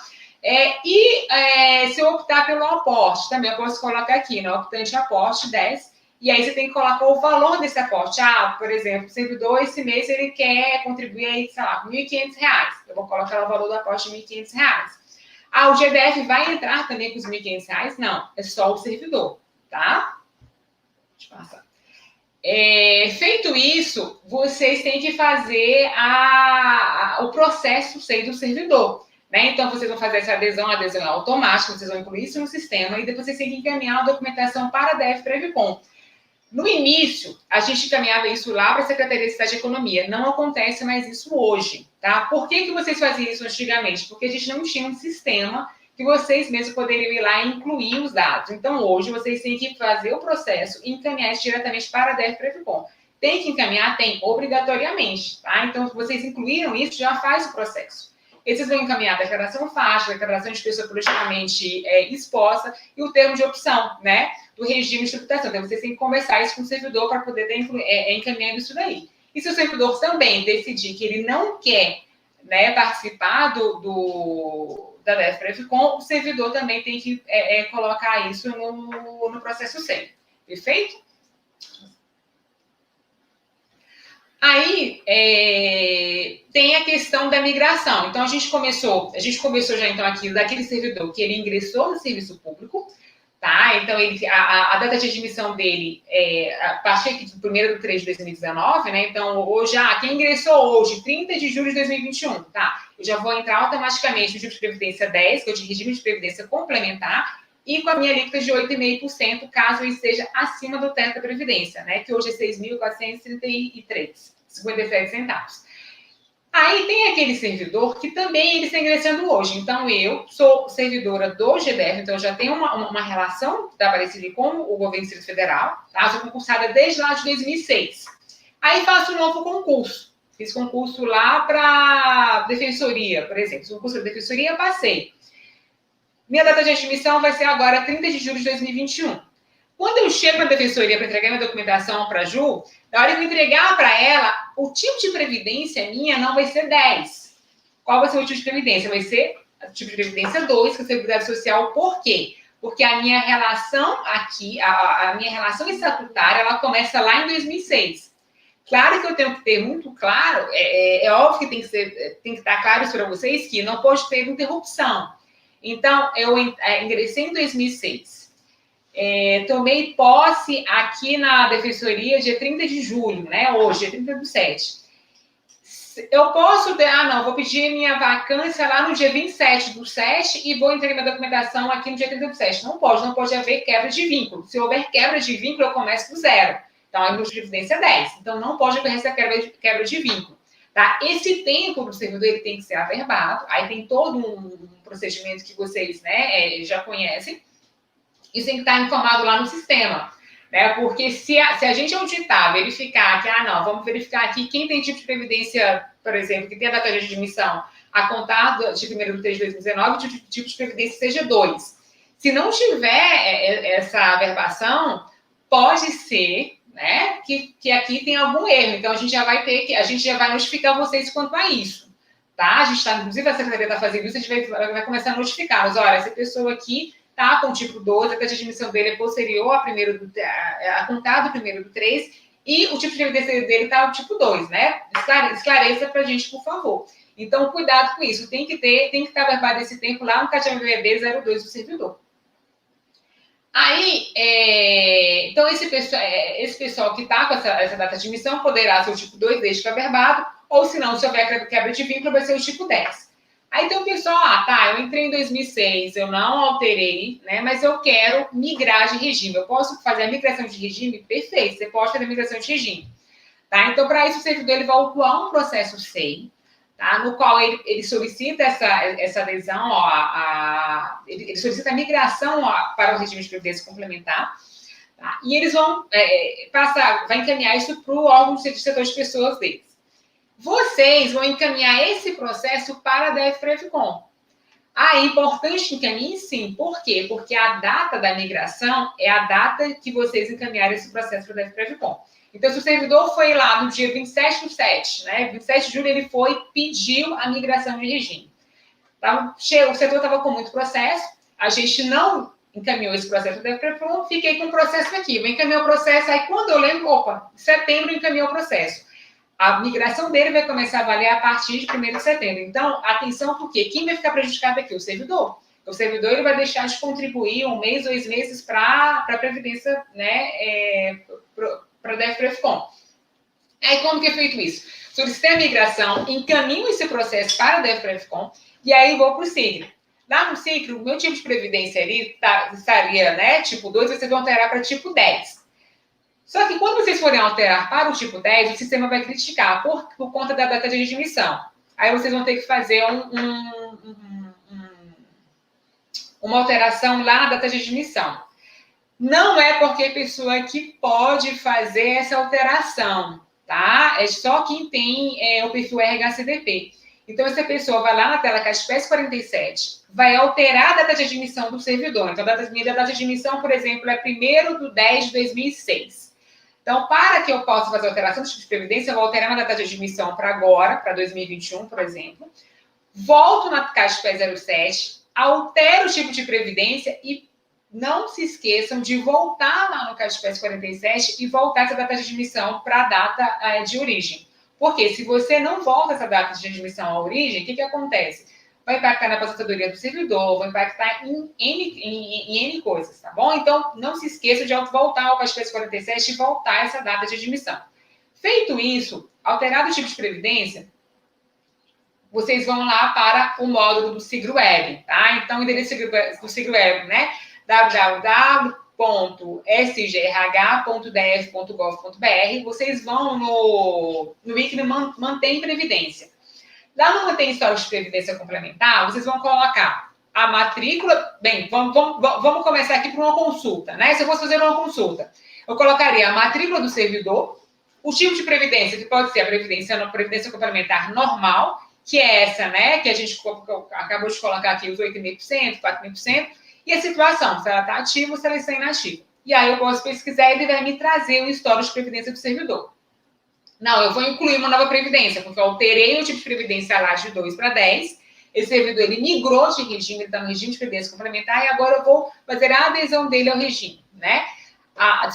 Se eu optar pelo aporte, também eu posso colocar aqui, né? Optante aporte 10, e aí você tem que colocar o valor desse aporte. Por exemplo, o servidor esse mês ele quer contribuir aí, sei lá, R$ 1.500. Eu vou colocar o valor do aporte de R$ 1.500. O GDF vai entrar também com os R$ 1.500? Não, é só o servidor, tá? Deixa eu passar. Feito isso, vocês têm que fazer o processo SEI do servidor. Né? Então, vocês vão fazer essa adesão é automática, vocês vão incluir isso no sistema e depois vocês têm que encaminhar a documentação para a DFPREVICOM. No início, a gente encaminhava isso lá para a Secretaria de Estado de Economia. Não acontece mais isso hoje, tá? Por que vocês faziam isso antigamente? Porque a gente não tinha um sistema que vocês mesmos poderiam ir lá e incluir os dados. Então, hoje, vocês têm que fazer o processo e encaminhar isso diretamente para a DFPREVICOM. Tem que encaminhar? Tem, obrigatoriamente, tá? Então, se vocês incluíram isso, já faz o processo. Esses vão encaminhar a declaração faixa, a declaração de pessoa politicamente exposta e o termo de opção, né, do regime de tributação. Então, vocês têm que conversar isso com o servidor para poder estar encaminhando isso daí. E se o servidor também decidir que ele não quer, né, participar da DFPREVICOM, o servidor também tem que colocar isso no processo SEI. Perfeito? Aí, tem a questão da migração. Então, a gente começou já, então, aqui daquele servidor que ele ingressou no serviço público, tá? Então, a data de admissão dele a partir aqui do 1º de 2019, né? Então, hoje, quem ingressou hoje, 30 de julho de 2021, tá? Eu já vou entrar automaticamente no tipo de previdência 10, que é o de regime de previdência complementar, e com a minha alíquota de 8,5%, caso eu esteja acima do teto da Previdência, né? Que hoje é R$ 6.433,57. Aí tem aquele servidor que também ele está ingressando hoje. Então, eu sou servidora do GDF, então eu já tenho uma relação trabalhista com o governo do Distrito Federal, tá? Sou concursada desde lá de 2006. Aí faço um novo concurso. Fiz concurso lá para Defensoria, por exemplo. Fiz concurso da Defensoria, passei. Minha data de admissão vai ser agora 30 de julho de 2021. Quando eu chego na Defensoria para entregar minha documentação para a Ju, na hora que eu entregar para ela, o tipo de previdência minha não vai ser 10. Qual vai ser o tipo de previdência? Vai ser o tipo de previdência 2, que é a Seguridade Social. Por quê? Porque a minha relação aqui, a minha relação estatutária, ela começa lá em 2006. Claro que eu tenho que ter muito claro, é óbvio que tem que estar claro isso para vocês, que não pode ter interrupção. Então, eu ingressei em 2006. Tomei posse aqui na Defensoria dia 30 de julho, né? Hoje, dia 30 do 7. Eu posso vou pedir minha vacância lá no dia 27 do 7 e vou entregar minha documentação aqui no dia 30 do 7. Não pode haver quebra de vínculo. Se houver quebra de vínculo, eu começo do zero. Então, a minha previdência é 10. Então, não pode haver essa quebra de vínculo. Tá? Esse tempo do servidor ele tem que ser averbado. Aí tem todo um procedimento que vocês, né, já conhecem. Isso tem que estar informado lá no sistema. Né? Porque se a gente auditar, verificar que, vamos verificar aqui quem tem tipo de previdência, por exemplo, que tem a data de admissão a contar de 1º de 3 de 2019, o tipo de previdência seja 2. Se não tiver essa averbação, pode ser, né, que aqui tem algum erro. Então, a gente já vai notificar vocês quanto a isso. Tá? A gente está, inclusive, a Secretaria está fazendo isso, a gente vai começar a notificá-los. Olha, essa pessoa aqui tá com tipo 12, a taxa de admissão dele é posterior a contar do 1º do 3, e o tipo de previdência dele tá o tipo 2, né? Esclareça pra gente, por favor. Então, cuidado com isso. Tem que estar averbado esse tempo lá no CAT-MVB 02 do servidor. Aí, então, esse pessoal que está com essa data de admissão poderá ser o tipo 2, desde que averbado, ou se não, se houver quebra de vínculo, vai ser o tipo 10. Aí tem o pessoal, eu entrei em 2006, eu não alterei, né, mas eu quero migrar de regime. Eu posso fazer a migração de regime? Perfeito, você pode fazer a migração de regime. Tá? Então, para isso, o servidor ele vai autuar um processo SEI, tá? No qual ele solicita essa adesão, ele solicita a migração para o regime de previdência complementar, tá? E eles vão vai encaminhar isso para o órgão de setor de pessoas deles. Vocês vão encaminhar esse processo para a DFPrevicom. É importante que encaminhe sim. Por quê? Porque a data da migração é a data que vocês encaminharem esse processo para a DFPrevicom. Então, se o servidor foi lá no dia 27 do 7, né? 27 de julho, ele pediu a migração de regime. Tá? O servidor estava com muito processo, a gente não encaminhou esse processo para a DFPrevicom, fiquei com o processo aqui. Vou encaminhar o processo, aí quando eu lembro, em setembro encaminhou o processo. A migração dele vai começar a valer a partir de 1º de setembro. Então, atenção, porque quem vai ficar prejudicado aqui? O servidor. O servidor ele vai deixar de contribuir 1 mês, 2 meses para a Previdência, né, para a DFPrevicom. Aí, como que é feito isso? Solicitei a migração, encaminho esse processo para a DFPrevicom e aí vou para o SIGRE. Lá no SIGRE, o meu tipo de previdência ali estaria, né, tipo 2, vocês vão alterar para tipo 10. Só que quando vocês forem alterar para o tipo 10, o sistema vai criticar por conta da data de admissão. Aí vocês vão ter que fazer uma alteração lá na data de admissão. Não é qualquer pessoa que pode fazer essa alteração, tá? É só quem tem o perfil RHCDP. Então, essa pessoa vai lá na tela CASPES 47, vai alterar a data de admissão do servidor. Então, minha data de admissão, por exemplo, é 1º de 10 de 2006. Então, para que eu possa fazer alteração do tipo de previdência, eu vou alterar minha data de admissão para agora, para 2021, por exemplo. Volto na CASPES 07, altero o tipo de previdência e não se esqueçam de voltar lá no CASPES 47 e voltar essa data de admissão para a data de origem. Porque se você não volta essa data de admissão à origem, o que acontece? Vai impactar na aposentadoria do servidor, vai impactar em N coisas, tá bom? Então, não se esqueça de voltar ao CASPES 47 e voltar essa data de admissão. Feito isso, alterado o tipo de previdência, vocês vão lá para o módulo do SIGRE Web, tá? Então, o endereço do SIGRE Web, né? www.sgrh.df.gov.br. Vocês vão no ícone Mantém Previdência. Lá no Mantém Histórico de Previdência Complementar, vocês vão colocar a matrícula. Bem, vamos começar aqui por uma consulta, né? Se eu fosse fazer uma consulta, eu colocaria a matrícula do servidor, o tipo de previdência, que pode ser a previdência complementar normal, que é essa, né? Que a gente acabou de colocar aqui os 8,5%, 4,5%, e a situação, se ela está ativa ou se ela está inativa. E aí eu posso pesquisar e ele vai me trazer o histórico de previdência do servidor. Não, eu vou incluir uma nova previdência, porque eu alterei o tipo de previdência lá de 2 para 10, esse servidor ele migrou de regime, ele está no regime de previdência complementar, e agora eu vou fazer a adesão dele ao regime, né? A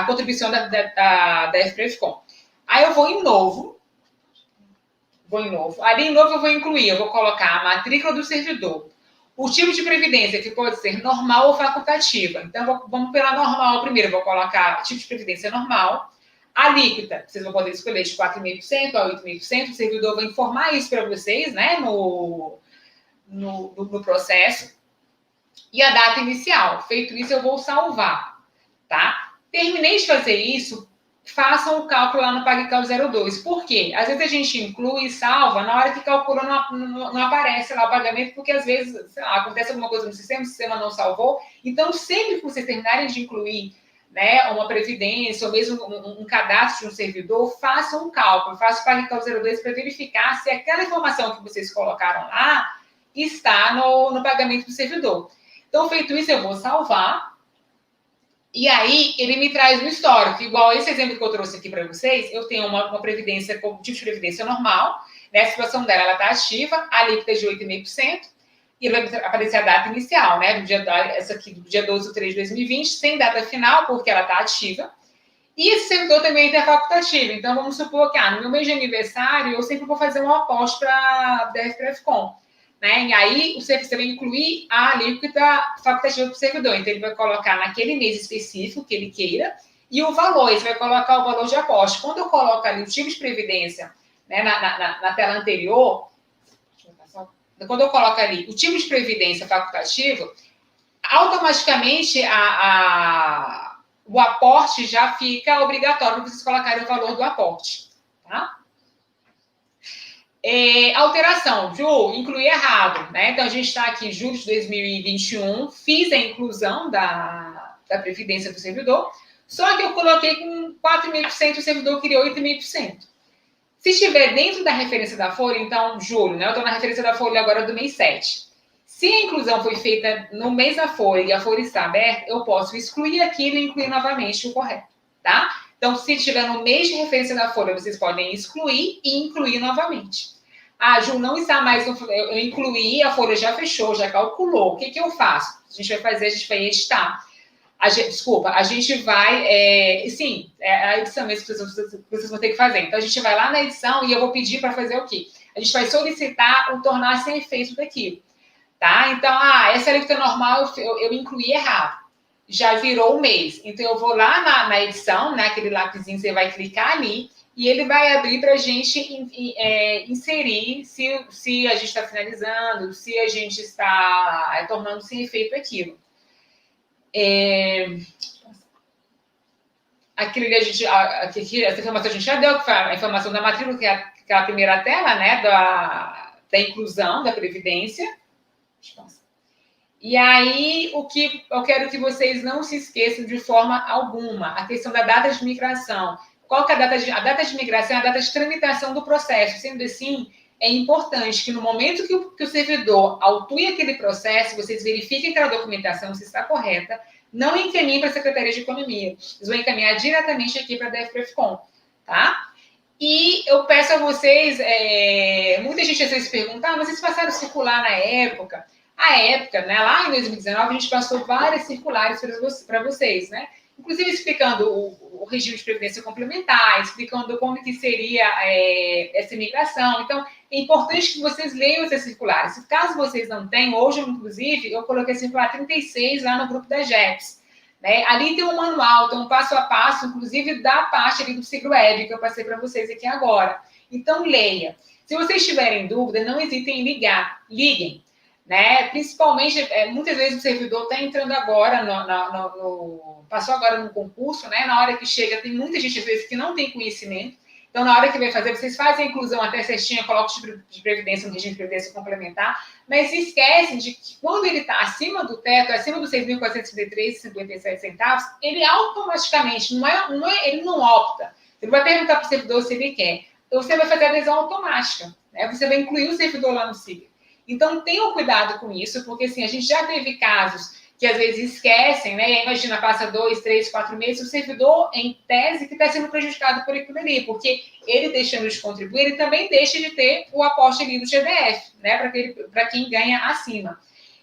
contribuição da FPFCOM. Aí eu vou em novo. Ali em novo eu vou incluir, eu vou colocar a matrícula do servidor, o tipo de previdência, que pode ser normal ou facultativa. Então, vamos pela normal primeiro, eu vou colocar tipo de previdência normal. A alíquota, vocês vão poder escolher de 4,5% a 8,5%, o servidor vai informar isso para vocês, né, no processo. E a data inicial. Feito isso, eu vou salvar, tá? Terminei de fazer isso, façam o cálculo lá no PagCal 02. Por quê? Às vezes a gente inclui e salva, na hora que calcula não aparece lá o pagamento, porque às vezes, sei lá, acontece alguma coisa no sistema, o sistema não salvou. Então, sempre que vocês terminarem de incluir, né, uma previdência ou mesmo um cadastro de um servidor, façam um cálculo, façam o PagCal 02 para verificar se aquela informação que vocês colocaram lá está no pagamento do servidor. Então, feito isso, eu vou salvar. E aí, ele me traz um histórico. Igual esse exemplo que eu trouxe aqui para vocês, eu tenho uma previdência, como tipo de previdência normal, né? A situação dela, ela está ativa, a alíquota é de 8,5%, e vai aparecer a data inicial, né? Essa aqui, do dia 12 de 3 de 2020, sem data final, porque ela está ativa. E esse servidor também é facultativo. Então, vamos supor que, no meu mês de aniversário, eu sempre vou fazer um aposto para a FPFCOM. Né? E aí, você vai incluir a alíquota facultativa para o servidor. Então, ele vai colocar naquele mês específico que ele queira e o valor. Ele vai colocar o valor de aposta. Quando eu coloco ali o tipo de previdência, né, na tela anterior, quando eu coloco ali o tipo de previdência facultativo, automaticamente o aporte já fica obrigatório para vocês colocarem o valor do aporte. Tá? Alteração, Ju, incluí errado, né? Então, a gente está aqui em julho de 2021, fiz a inclusão da previdência do servidor, só que eu coloquei com 4,5%, o servidor queria 8,5%. Se estiver dentro da referência da folha, então, julho, né? Eu estou na referência da folha agora do mês 7. Se a inclusão foi feita no mês da folha e a folha está aberta, eu posso excluir aquilo e incluir novamente o correto, tá? Então, se estiver no mês de referência da folha, vocês podem excluir e incluir novamente. Ju, não está mais, eu incluí, a folha já fechou, já calculou. O que eu faço? A gente vai editar. A gente vai, a edição mesmo que vocês vão ter que fazer. Então, a gente vai lá na edição e eu vou pedir para fazer o quê? A gente vai solicitar o tornar sem efeito daquilo, tá? Então, essa alíquota normal eu incluí errado. Já virou o mês. Então, eu vou lá na edição, né, aquele lapisinho, você vai clicar ali, e ele vai abrir para a gente inserir se a gente está finalizando, se a gente está tornando sem efeito aquilo. Aquilo que essa informação a gente já deu, que foi a informação da matrícula, que é aquela primeira tela, né, da inclusão, da previdência. E aí, o que eu quero que vocês não se esqueçam de forma alguma, a questão da data de migração. Qual que é a data de migração? É a data de tramitação do processo. Sendo assim, é importante que no momento que o servidor autue aquele processo, vocês verifiquem que a documentação se está correta, não encaminhem para a Secretaria de Economia. Eles vão encaminhar diretamente aqui para a DFPFCOM, tá? E eu peço a vocês, muita gente às vezes pergunta, mas vocês passaram circular na época? A época, né, lá em 2019, a gente passou várias circulares para vocês, né? Inclusive explicando o regime de previdência complementar, explicando como que seria essa imigração. Então, é importante que vocês leiam essas circulares. Caso vocês não tenham, hoje, inclusive, eu coloquei a circular 36 lá no grupo da GEPS. Né? Ali tem um manual, tem um passo a passo, inclusive da parte ali do Siglo Web, que eu passei para vocês aqui agora. Então, leia. Se vocês tiverem dúvida, não hesitem em ligar. Liguem. Né? Principalmente, muitas vezes o servidor está entrando agora, passou agora no concurso, né? Na hora que chega, tem muita gente, às vezes, que não tem conhecimento. Então, na hora que vai fazer, vocês fazem a inclusão até certinha, colocam o tipo de previdência no regime de previdência complementar, mas se esquecem de que quando ele está acima do teto, acima dos 6.453,57 centavos, ele automaticamente, ele não opta. Você não vai perguntar para o servidor se ele quer. Então, você vai fazer a adesão automática. Né? Você vai incluir o servidor lá no SIG. Então, tenham cuidado com isso, porque assim, a gente já teve casos que às vezes esquecem, né? E aí, imagina, passa 2, 3, 4 meses, o servidor, em tese, que está sendo prejudicado por aquilo ali, porque ele deixando de contribuir, ele também deixa de ter o aporte ali do GDF, né? Para quem ganha acima.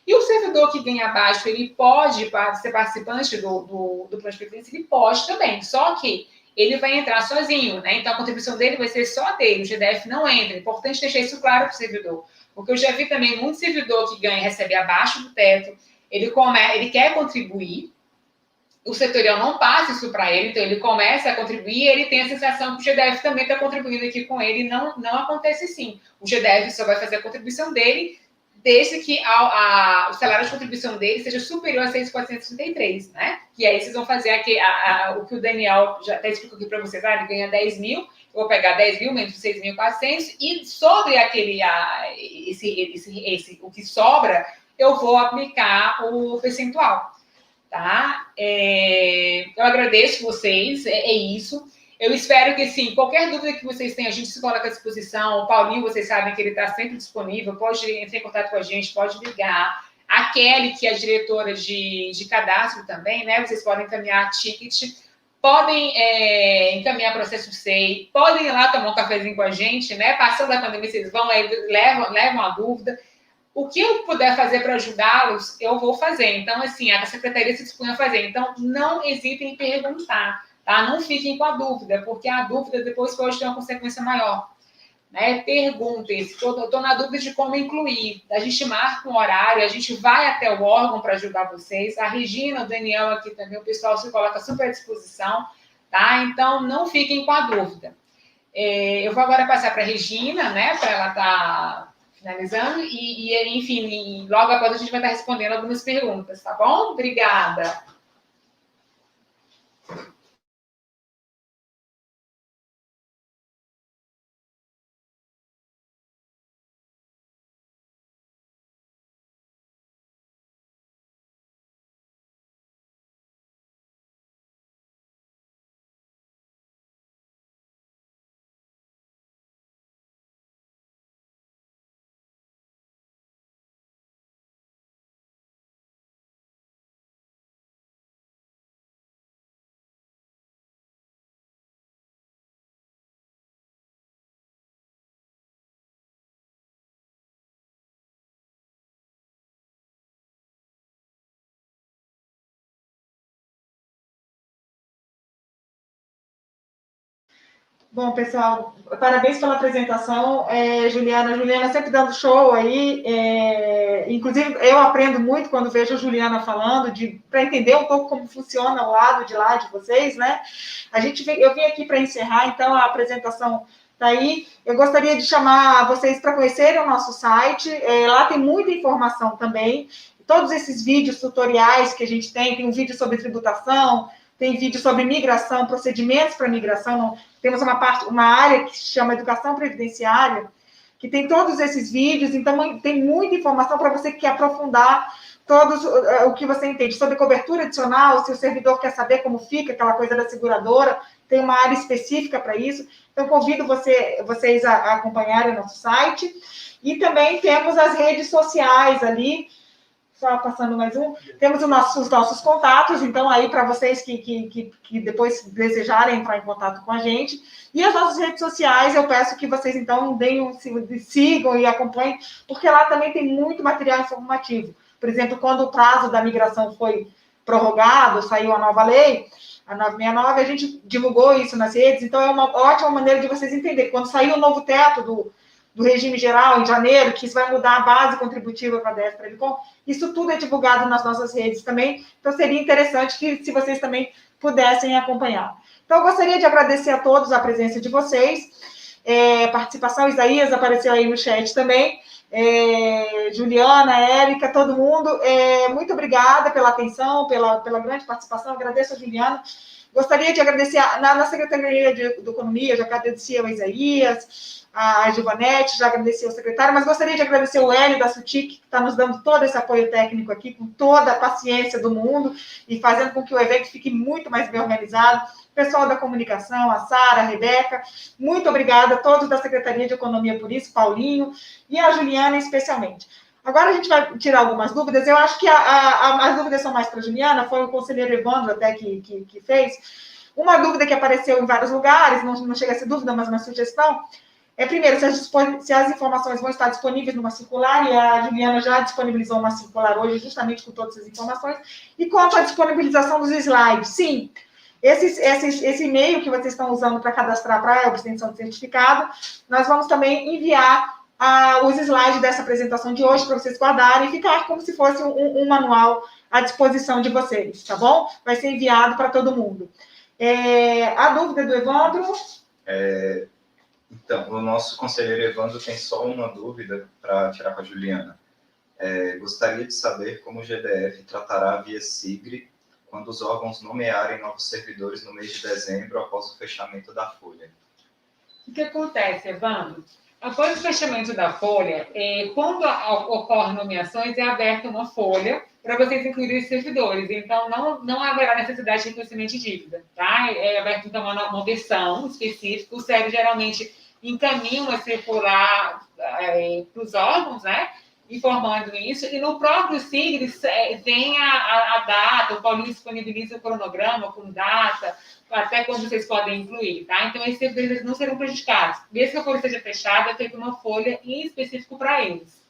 E o servidor que ganha abaixo, ele pode ser participante do plano de previdência, ele pode também, só que ele vai entrar sozinho, né? Então a contribuição dele vai ser só dele, o GDF não entra. É importante deixar isso claro para o servidor, porque eu já vi também muito servidor que ganha e recebe abaixo do teto, ele quer contribuir, o setorial não passa isso para ele, então ele começa a contribuir e ele tem a sensação que o GDF também está contribuindo aqui com ele, e não acontece assim. O GDF só vai fazer a contribuição dele desde que o salário de contribuição dele seja superior a 6.433, né? E aí vocês vão fazer o que o Daniel já até explicou aqui para vocês, ele ganha 10 mil, eu vou pegar 10 mil menos 6.400 e sobre o que sobra, eu vou aplicar o percentual, tá? Eu agradeço vocês, é isso. Eu espero que, sim, qualquer dúvida que vocês tenham, a gente se coloca à disposição. O Paulinho, vocês sabem que ele está sempre disponível, pode entrar em contato com a gente, pode ligar. A Kelly, que é a diretora de cadastro também, né? Vocês podem encaminhar ticket, podem encaminhar processo SEI, podem ir lá tomar um cafezinho com a gente, né? Passando a pandemia, vocês vão aí, levam a dúvida. O que eu puder fazer para ajudá-los, eu vou fazer. Então, assim, a secretaria se dispõe a fazer. Então, não hesitem em perguntar. Tá? Não fiquem com a dúvida, porque a dúvida depois pode ter uma consequência maior. Né? Perguntem, estou na dúvida de como incluir. A gente marca um horário, a gente vai até o órgão para ajudar vocês. A Regina, o Daniel aqui também, o pessoal se coloca super à disposição. Tá? Então, não fiquem com a dúvida. Eu vou agora passar para a Regina, né, para ela estar finalizando, enfim, logo após a gente vai estar respondendo algumas perguntas, tá bom? Obrigada. Bom, pessoal, parabéns pela apresentação. Juliana sempre dando show aí. Inclusive, eu aprendo muito quando vejo a Juliana falando, para entender um pouco como funciona o lado de lá de vocês, né? Eu vim aqui para encerrar, então, a apresentação está aí. Eu gostaria de chamar vocês para conhecerem o nosso site. Lá tem muita informação também. Todos esses vídeos tutoriais que a gente tem um vídeo sobre tributação, tem vídeo sobre migração, procedimentos para migração. Temos uma área que se chama Educação Previdenciária, que tem todos esses vídeos, então tem muita informação para você que quer aprofundar o que você entende sobre cobertura adicional, se o servidor quer saber como fica aquela coisa da seguradora, tem uma área específica para isso. Então, convido vocês a acompanharem o nosso site. E também temos as redes sociais ali, só passando mais um, temos os nossos contatos, então aí para vocês que depois desejarem entrar em contato com a gente, e as nossas redes sociais, eu peço que vocês então sigam e acompanhem, porque lá também tem muito material informativo. Por exemplo, quando o prazo da migração foi prorrogado, saiu a nova lei, a 969, a gente divulgou isso nas redes, então é uma ótima maneira de vocês entenderem. Quando saiu o novo teto do regime geral, em janeiro, que isso vai mudar a base contributiva para a DF Previcom, isso tudo é divulgado nas nossas redes também, então seria interessante que se vocês também pudessem acompanhar. Então, eu gostaria de agradecer a todos a presença de vocês, participação, Isaías apareceu aí no chat também, Juliana, Érica, todo mundo, muito obrigada pela atenção, pela grande participação, agradeço a Juliana. Gostaria de agradecer na Secretaria de Economia, já agradeci ao Isaías, a Giovanete, já agradeci ao secretário, mas gostaria de agradecer o Hélio da SUTIC, que está nos dando todo esse apoio técnico aqui, com toda a paciência do mundo, e fazendo com que o evento fique muito mais bem organizado. Pessoal da comunicação, a Sara, a Rebeca, muito obrigada a todos da Secretaria de Economia por isso, Paulinho, e a Juliana especialmente. Agora a gente vai tirar algumas dúvidas. Eu acho que as dúvidas são mais para a Juliana, foi o conselheiro Evandro até que fez. Uma dúvida que apareceu em vários lugares, não chega a ser dúvida, mas uma sugestão, primeiro, se as informações vão estar disponíveis numa circular, e a Juliana já disponibilizou uma circular hoje, justamente com todas as informações, e quanto à disponibilização dos slides, sim, esse e-mail que vocês estão usando para cadastrar para a obtenção de certificado, nós vamos também enviar os slides dessa apresentação de hoje para vocês guardarem e ficar como se fosse um manual à disposição de vocês, tá bom? Vai ser enviado para todo mundo. A dúvida do Evandro? Então, o nosso conselheiro Evandro tem só uma dúvida para tirar com a Juliana. Gostaria de saber como o GDF tratará via SIGRE quando os órgãos nomearem novos servidores no mês de dezembro, após o fechamento da folha. O que acontece, Evandro? Após o fechamento da folha, quando ocorrem nomeações, é aberta uma folha para vocês incluírem os servidores. Então, não haverá necessidade de reconhecimento de dívida, tá? É aberta, então, uma versão específica. O SERG geralmente encaminha uma circular para os órgãos, né? Informando isso. E no próprio SIGRE tem a data, o Paulinho disponibiliza o cronograma com data, até quando vocês podem incluir, tá? Então, esses servidores não serão prejudicados. Desde que a folha seja fechada, é feita uma folha em específico para eles.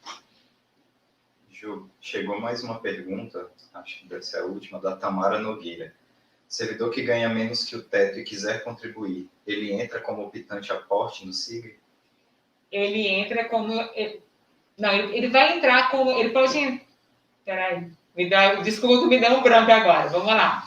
Ju, chegou mais uma pergunta, acho que deve ser a última, da Tamara Nogueira. Servidor que ganha menos que o teto e quiser contribuir, ele entra como optante aporte no SIGRE? Ele entra como... Não, ele vai entrar como... Ele pode... Peraí, desculpa que me deu um branco agora, vamos lá.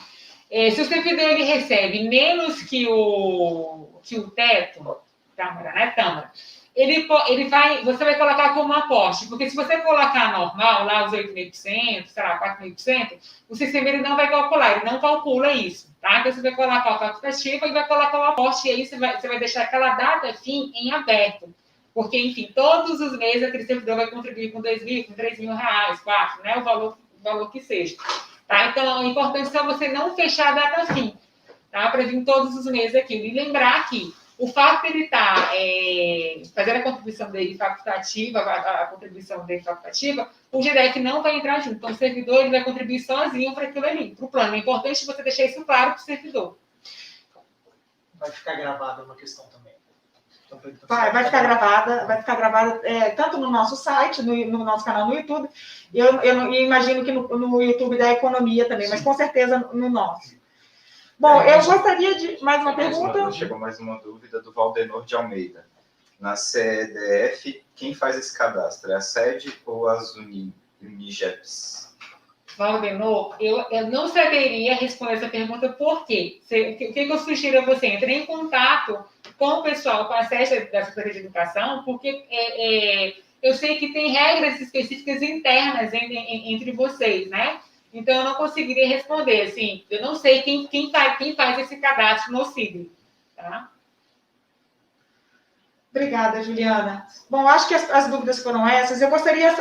Se o servidor ele recebe menos que o teto, Tâmara, né, Tâmara? Você vai colocar como aporte, porque se você colocar normal, lá os 8,5%, sei lá, 4,5%, o sistema ele não vai calcular, ele não calcula isso, tá? Então você vai colocar a facultativa e vai colocar o aporte, e aí você vai deixar aquela data fim em aberto. Porque, enfim, todos os meses aquele servidor vai contribuir com 2.000, com 3.000 reais, 4, né? O valor que seja. Tá? Então, é importante só você não fechar a data fim, tá? Para vir todos os meses aqui. E lembrar que o fato de ele estar fazendo a contribuição dele facultativa, a contribuição dele facultativa, o GDF não vai entrar junto. Então, o servidor ele vai contribuir sozinho para aquilo ali, para o plano. É importante você deixar isso claro para o servidor. Vai ficar gravada uma questão também. Vai ficar gravada tanto no nosso site, no nosso canal no YouTube, eu imagino que no YouTube da Economia também, mas com certeza no nosso. Bom, eu gostaria de... Mais uma pergunta? Chegou mais uma dúvida do Valdenor de Almeida. Na CEDF, quem faz esse cadastro? É a SED ou as Unigeps? Valdenor, eu não saberia responder essa pergunta, por quê? O que eu sugiro a você? Entre em contato com o pessoal, com a SED da Secretaria de Educação, porque eu sei que tem regras específicas internas entre vocês, né? Então, eu não conseguiria responder, assim, eu não sei quem faz esse cadastro no SIGRE, tá? Obrigada, Juliana. Bom, acho que as dúvidas foram essas. Eu gostaria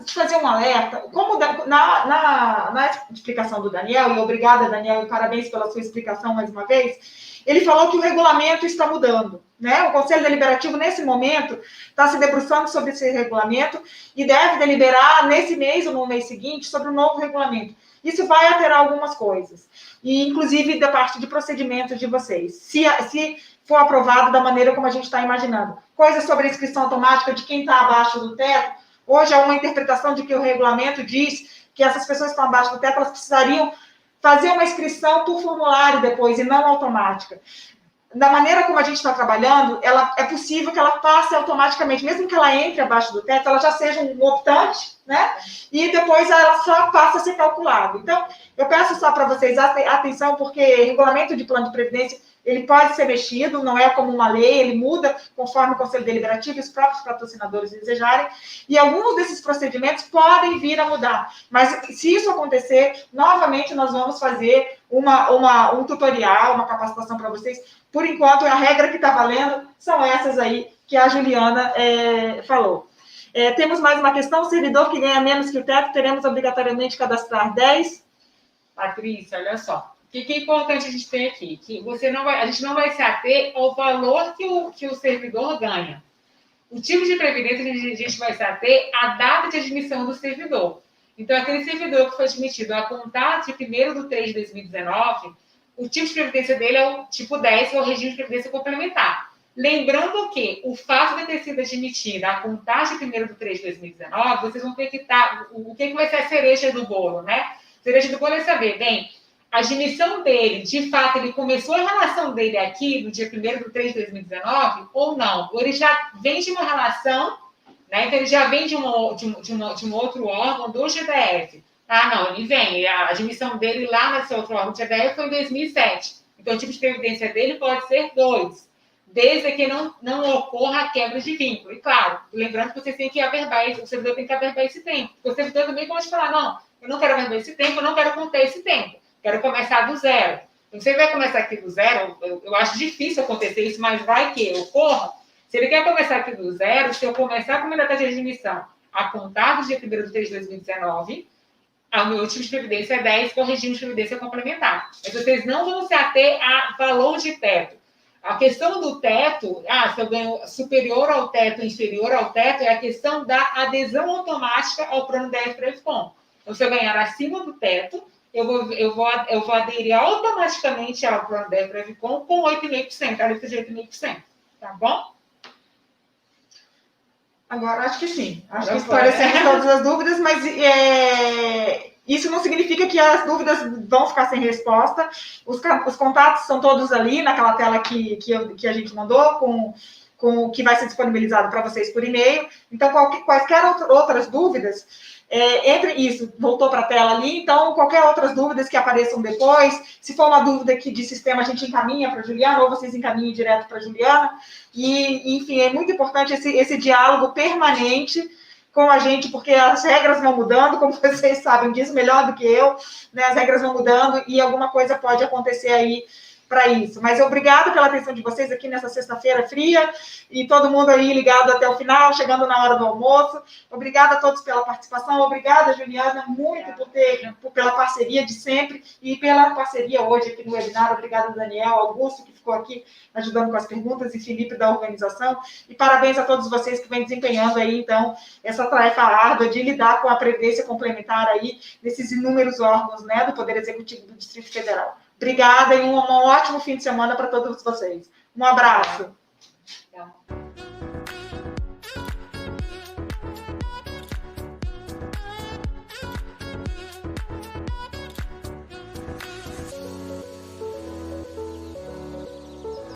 de fazer um alerta. Como na explicação do Daniel, e obrigada, Daniel, e parabéns pela sua explicação mais uma vez, ele falou que o regulamento está mudando, né? O Conselho Deliberativo, nesse momento, está se debruçando sobre esse regulamento e deve deliberar nesse mês ou no mês seguinte sobre o novo regulamento. Isso vai alterar algumas coisas, e inclusive da parte de procedimentos de vocês. Se for aprovado da maneira como a gente está imaginando. Coisas sobre a inscrição automática de quem está abaixo do teto. Hoje há uma interpretação de que o regulamento diz que essas pessoas que estão abaixo do teto, elas precisariam fazer uma inscrição por formulário depois, e não automática. Da maneira como a gente está trabalhando, é possível que ela passe automaticamente, mesmo que ela entre abaixo do teto, ela já seja um optante, né? E depois ela só passa a ser calculada. Então, eu peço só para vocês atenção, porque regulamento de plano de previdência, ele pode ser mexido, não é como uma lei, ele muda conforme o Conselho Deliberativo e os próprios patrocinadores desejarem, e alguns desses procedimentos podem vir a mudar. Mas, se isso acontecer, novamente nós vamos fazer um tutorial, uma capacitação para vocês. Por enquanto, a regra que está valendo são essas aí que a Juliana falou. Temos mais uma questão. Servidor que ganha menos que o teto, teremos obrigatoriamente que cadastrar 10? Patrícia, olha só. O que é importante a gente ter aqui? Que a gente não vai se ater ao valor que o servidor ganha. O tipo de previdência a gente vai se ater à data de admissão do servidor. Então, aquele servidor que foi admitido a contar de 1º de 3 de 2019, o tipo de previdência dele é o tipo 10, que é o regime de previdência complementar. Lembrando que o fato de ter sido admitido a contar de 1º de 3 de 2019, vocês vão ter que estar... O que vai ser a cereja do bolo, né? A cereja do bolo é saber, bem, a admissão dele, de fato, ele começou a relação dele aqui no dia 1º de 3 de 2019 ou não? Ou ele já vem de uma relação, né? Então, ele já vem de um outro órgão do GDF. Ah, não, ele vem. A admissão dele lá nesse outro órgão do GDF foi em 2007. Então, o tipo de previdência dele pode ser 2, desde que não ocorra a quebra de vínculo. E, claro, lembrando que você tem que averbar, o servidor tem que averbar esse tempo. O servidor também pode falar, não, eu não quero averbar esse tempo, eu não quero conter esse tempo. Quero começar do zero. Então, se ele vai começar aqui do zero, eu acho difícil acontecer isso, mas vai que ocorra. Se ele quer começar aqui do zero, se eu começar com uma data de admissão a contar do dia 1º de 3 de 2019, o meu tipo de previdência é 10, com o regime de previdência complementar. Mas vocês não vão se ater a valor de teto. A questão do teto, se eu ganho superior ao teto, inferior ao teto, é a questão da adesão automática ao plano DF-Previcom. Então, se eu ganhar acima do teto, eu vou aderir automaticamente ao plano DF-Previcom com 8,5%, a alíquota de 8,5%. Tá bom? Agora, acho que sim. Acho que esclarecemos todas as dúvidas, mas isso não significa que as dúvidas vão ficar sem resposta. Os contatos são todos ali, naquela tela que a gente mandou, com o que vai ser disponibilizado para vocês por e-mail. Então, quaisquer outras dúvidas, entre isso, voltou para a tela ali, então, qualquer outras dúvidas que apareçam depois, se for uma dúvida de sistema, a gente encaminha para a Juliana, ou vocês encaminham direto para a Juliana, e, enfim, é muito importante esse diálogo permanente com a gente, porque as regras vão mudando, como vocês sabem disso melhor do que eu, né? As regras vão mudando e alguma coisa pode acontecer aí para isso. Mas obrigada pela atenção de vocês aqui nessa sexta-feira fria e todo mundo aí ligado até o final, chegando na hora do almoço. Obrigada a todos pela participação. Obrigada, Juliana, muito pela parceria de sempre e pela parceria hoje aqui no webinar. Obrigada, Daniel, Augusto, que ficou aqui ajudando com as perguntas, e Felipe da organização. E parabéns a todos vocês que vêm desempenhando aí, então, essa tarefa árdua de lidar com a previdência complementar aí, nesses inúmeros órgãos, né, do Poder Executivo do Distrito Federal. Obrigada e um ótimo fim de semana para todos vocês. Um abraço.